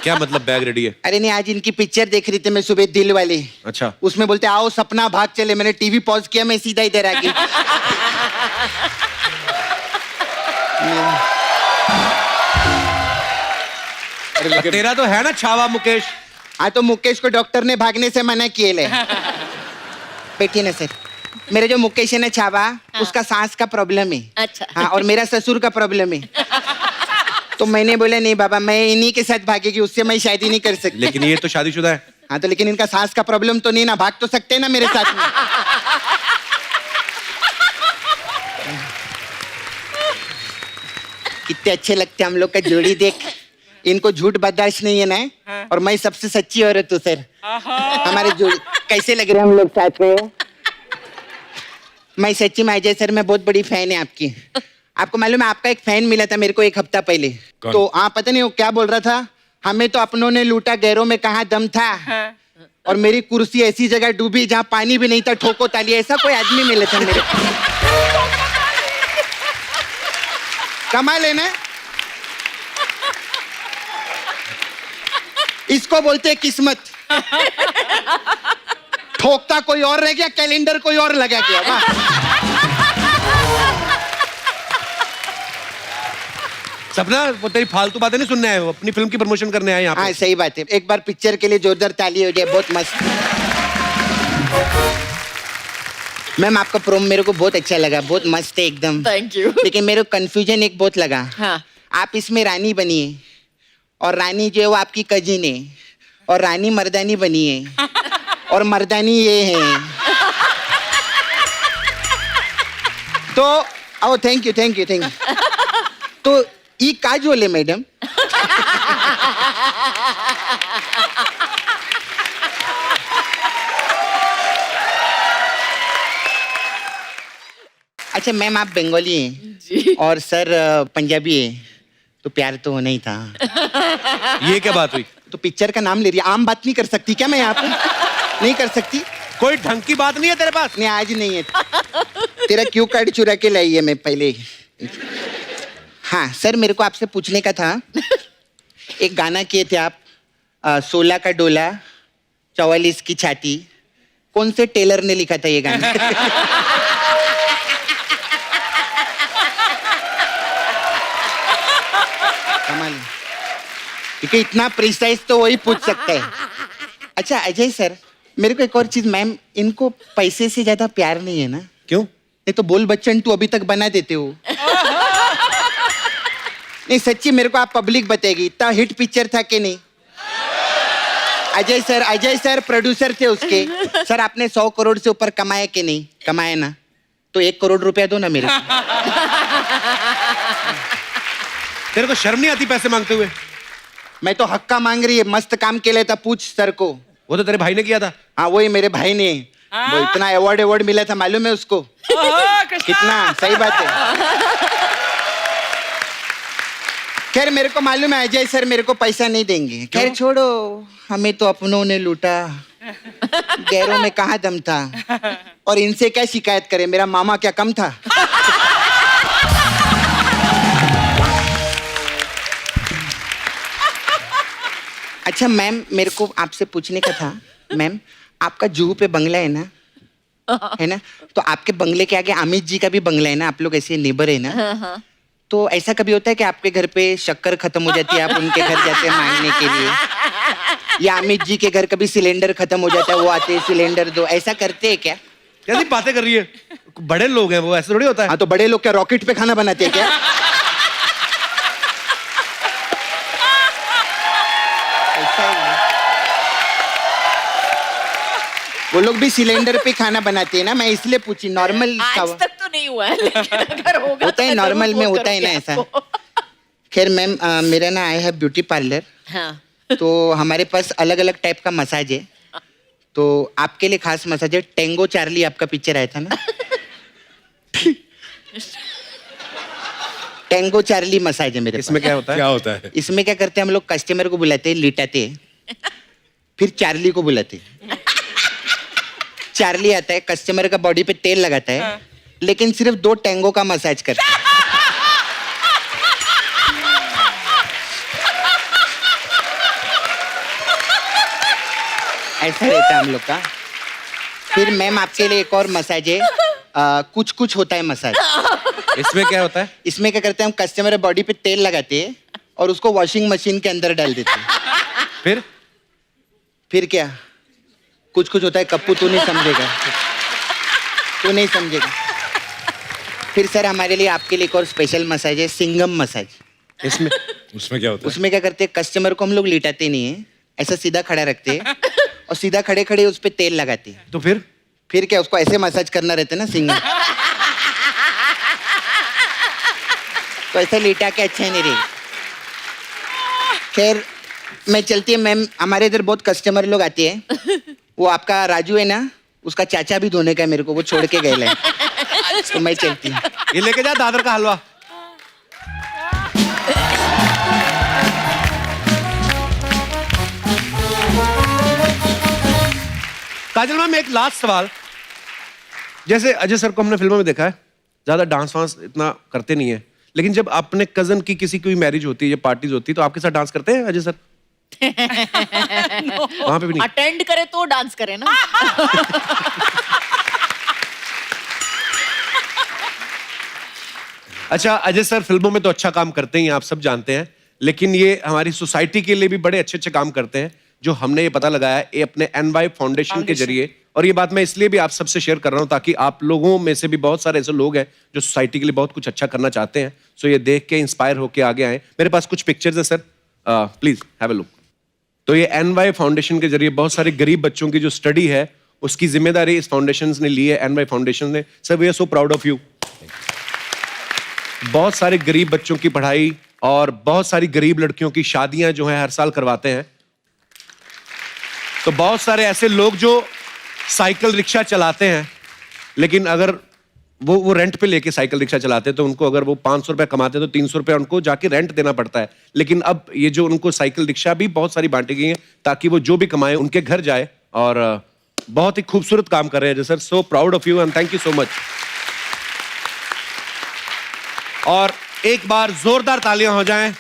क्या मतलब बैग रेडी है? अरे नहीं, आज इनकी पिक्चर देख रही थी मैं सुबह, दिल वाली। अच्छा। उसमें बोलते आओ सपना भाग चले, मैंने टीवी पॉज किया, मैं सीधा इधर आ गई। तेरा तो है ना छावा मुकेश। हाँ तो मुकेश को डॉक्टर ने भागने से मना किए ले। बैठिए ना सर। मेरे जो मुकेश है ना छावा, उसका सांस का प्रॉब्लम है। अच्छा। हाँ, और मेरा ससुर का प्रॉब्लम है। तो मैंने बोला नहीं बाबा, मैं इन्हीं के साथ भागेगी, उससे मैं शादी नहीं कर सकती। लेकिन ये तो शादीशुदा है। हाँ तो लेकिन इनका सांस का प्रॉब्लम तो नहीं ना, भाग तो सकते हैं ना मेरे साथ में। कितने अच्छे लगते हम लोग का जोड़ी देख। इनको झूठ बर्दाश्त नहीं है ना, और मैं सबसे सच्ची औरत हूँ सर। हमारे जोड़ी कैसे लग रहे हैं हम लोग साथ में? मैं सच्ची में अजय सर, मैं बहुत बड़ी फैन है आपकी। आपको मालूम है, आपका एक फैन मिला था मेरे को एक हफ्ता पहले। तो पता नहीं वो क्या बोल रहा था, हमें तो अपनों ने लूटा, गैरों में कहाँ दम था। और मेरी कुर्सी ऐसी जगह डूबी जहाँ पानी भी नहीं था, ठोको ताली। ऐसा कोई आदमी मिला था मेरे को। कमाल है ना? इसको बोलते हैं किस्मत। ठोकता कोई और रह गया, कैलेंडर कोई और लगा गया। वाह। सपना, वो तेरी फालतू बातें नहीं सुनने आए हो, अपनी फिल्म की प्रमोशन करने आए यहाँ पे। हाँ सही बात है, एक बार पिक्चर के लिए जोरदार ताली हो जाए, बहुत मस्त। मैम आपका प्रोम मेरे को बहुत अच्छा लगा, बहुत मस्त है एकदम। Thank you. लेकिन मेरे को कंफ्यूजन एक बहुत लगा। हाँ। आप इसमें रानी बनी है, और रानी जो है वो आपकी कजिन है, और रानी मर्दानी बनी है, और मर्दानी ये है। तो oh thank you thank you thank you. तो ये काजोल है मैडम। अच्छा मैम, आप बंगाली हैं और सर पंजाबी है, तो प्यार तो होना ही था। ये क्या बात हुई? तो पिक्चर का नाम ले रही है, आम बात नहीं कर सकती क्या मैं यहाँ पे? नहीं कर सकती? कोई ढंग की बात नहीं है तेरे पास? नहीं, आज नहीं है। तेरा क्यू कार्ड चुरा के लाई है मैं पहले। हाँ सर, मेरे को आपसे पूछने का था, एक गाना किए थे आप, 16 का डोला 44 की छाती, कौन से टेलर ने लिखा था ये गाना? कमाल, क्योंकि इतना प्रिसाइज तो वही पूछ सकता है। अच्छा अजय सर, मेरे को एक और चीज, मैम इनको पैसे से ज्यादा प्यार नहीं है ना? क्यों? नहीं तो बोल बच्चन तू अभी तक बना देते हो। नहीं सच्ची, मेरे को आप पब्लिक बताएगी, इतना हिट पिक्चर था कि नहीं? अजय सर प्रोड्यूसर थे उसके। सर आपने 100 करोड़ से ऊपर कमाया कि नहीं? कमाया ना, तो 1 करोड़ रुपया दो ना मेरे को। तेरे को शर्म नहीं आती पैसे मांगते हुए? मैं तो हक्का मांग रही है, मस्त काम के लिए था, पूछ सर को। वो तो तेरे भाई ने किया था। हाँ वही मेरे भाई ने, वो इतना अवार्ड मिला था, मालूम है उसको? कितना सही बात है। खैर मेरे को मालूम है अजय सर मेरे को पैसा नहीं देंगे। खैर छोड़ो, हमें तो अपनों ने लूटा, गैरों में कहाँ दम था। और इनसे क्या शिकायत करें, मेरा मामा क्या कम था। अच्छा मैम, मेरे को आपसे पूछने का था। मैम, आपका जुहू पे बंगला है ना, है ना? तो आपके बंगले के आगे अमित जी का भी बंगला है ना, आप लोग ऐसे नेबर है ना? तो ऐसा कभी होता है कि आपके घर पे शक्कर खत्म हो जाती है, आप उनके घर जाते हैं मांगने के लिए, या अमित जी के घर कभी सिलेंडर खत्म हो जाता है, वो आते हैं सिलेंडर दो, ऐसा करते हैं क्या? कैसी बातें कर रही है, बड़े लोग हैं वो, ऐसे थोड़ी होता है। हाँ तो बड़े लोग क्या रॉकेट पे खाना बनाते हैं क्या? वो लोग भी सिलेंडर पे खाना बनाते हैं ना, मैं इसलिए पूछी। नॉर्मल आज तक तो नहीं हुआ है, लेकिन अगर होगा होता है, तो नॉर्मल जरूर में फोन होता है ना करूंगी ऐसा। आपको। खैर मैम, मेरा ना आई है ब्यूटी पार्लर। हाँ। तो हमारे पास अलग अलग टाइप का मसाज है, तो आपके लिए खास मसाज है। टेंगो चार्ली आपका पिक्चर आया था ना, टेंगो चार्ली मसाज है मेरे पास। इसमें क्या होता है? क्या होता है? इसमें क्या करते हैं हम लोग, कस्टमर को बुलाते हैं, लिटाते हैं, फिर चार्ली को बुलाते हैं। चार्ली आता है, कस्टमर का बॉडी पे तेल लगाता है, लेकिन सिर्फ 2 टेंगो का मसाज करता है। ऐसा रहता है हम लोग का। फिर मैम आपके लिए एक और मसाज है, कुछ कुछ होता है मसाज। इसमें क्या होता है? इसमें क्या करते हैं हम, कस्टमर बॉडी पे तेल लगाते हैं और उसको वॉशिंग मशीन के अंदर डाल देते हैं। फिर क्या कुछ कुछ होता है, कप्पू तू नहीं समझेगा, तू नहीं समझेगा। फिर सर हमारे लिए आपके लिए एक और स्पेशल मसाज है, सिंगम मसाज। उसमें क्या होता है? उसमें क्या करते हैं, कस्टमर को हम लोग लिटाते नहीं है, ऐसा सीधा खड़ा रखते हैं और सीधा खड़े खड़े उस पे तेल लगाते हैं। तो फिर क्या उसको ऐसे मसाज करना रहता है ना, सिंगम। तो ऐसा लिटा के अच्छा नहीं रही। खैर मैं चलती है मैम, हमारे इधर बहुत कस्टमर लोग आते हैं। वो आपका राजू है ना, उसका चाचा भी धोने का है मेरे को, वो छोड़ के गए है। तो मैं चलती हूँ। ये लेके जा दादर का हलवा। काजल मैम, एक लास्ट सवाल। जैसे अजय सर को हमने फिल्मों में देखा है, ज्यादा डांस वांस इतना करते नहीं है, लेकिन जब अपने कजन की किसी की मैरिज होती है या पार्टीज होती है तो आपके साथ डांस करते हैं अजय सर? वहां पे भी नहीं? अटेंड करे तो डांस करे ना। अच्छा अजय सर फिल्मों में तो अच्छा काम करते ही हैं, आप सब जानते हैं, लेकिन ये हमारी सोसाइटी के लिए भी बड़े अच्छे अच्छे काम करते हैं, जो हमने ये पता लगाया है ये अपने NY फाउंडेशन के जरिए। और ये बात मैं इसलिए भी आप सबसे शेयर कर रहा हूं ताकि आप लोगों में से भी बहुत सारे ऐसे लोग हैं जो सोसाइटी के लिए बहुत कुछ अच्छा करना चाहते हैं। सो ये देख के इंस्पायर होके आगे आए। मेरे पास कुछ पिक्चर्स है sir, please have a look. तो ये NY फाउंडेशन के जरिए बहुत सारे गरीब बच्चों की जो स्टडी है उसकी जिम्मेदारी इस फाउंडेशन ने ली है, NY फाउंडेशन ने। Sir we are so proud of you. बहुत सारे गरीब बच्चों की पढ़ाई और बहुत सारी गरीब लड़कियों की शादियां जो है हर साल करवाते हैं। तो बहुत सारे ऐसे लोग जो साइकिल रिक्शा चलाते हैं, लेकिन अगर वो रेंट पे लेके साइकिल रिक्शा चलाते हैं तो उनको अगर वो 500 रुपए कमाते हैं तो 300 रुपए उनको जाके रेंट देना पड़ता है। लेकिन अब ये जो उनको साइकिल रिक्शा भी बहुत सारी बांटी गई है ताकि वो जो भी कमाए उनके घर जाए, और बहुत ही खूबसूरत काम कर रहे हैं sir. So proud of you and thank you so much. और एक बार जोरदार तालियां हो जाएं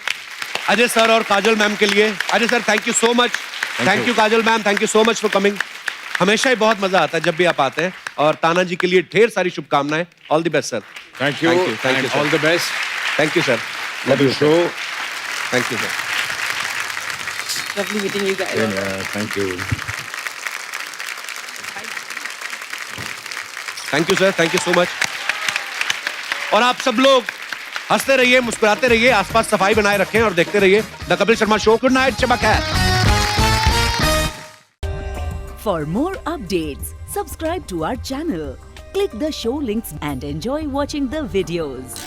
अजय सर और काजल मैम के लिए। Ajay sir thank you so much. Thank you Kajal ma'am, thank you so much for coming. हमेशा ही बहुत मजा आता है जब भी आप आते हैं, और ताना जी के लिए ढेर सारी शुभकामनाएं। All the best sir. Thank you, thank you, all the best. Thank you sir, love you show. Thank you sir. Lovely meeting you guys. Thank you, thank you sir, thank you so much. और आप सब लोग हंसते रहिए, मुस्कुराते रहिए, आसपास सफाई बनाए रखें और देखते रहिए the Kapil Sharma show. Good night, चमक है। For more updates, subscribe to our channel, click the show links and enjoy watching the videos.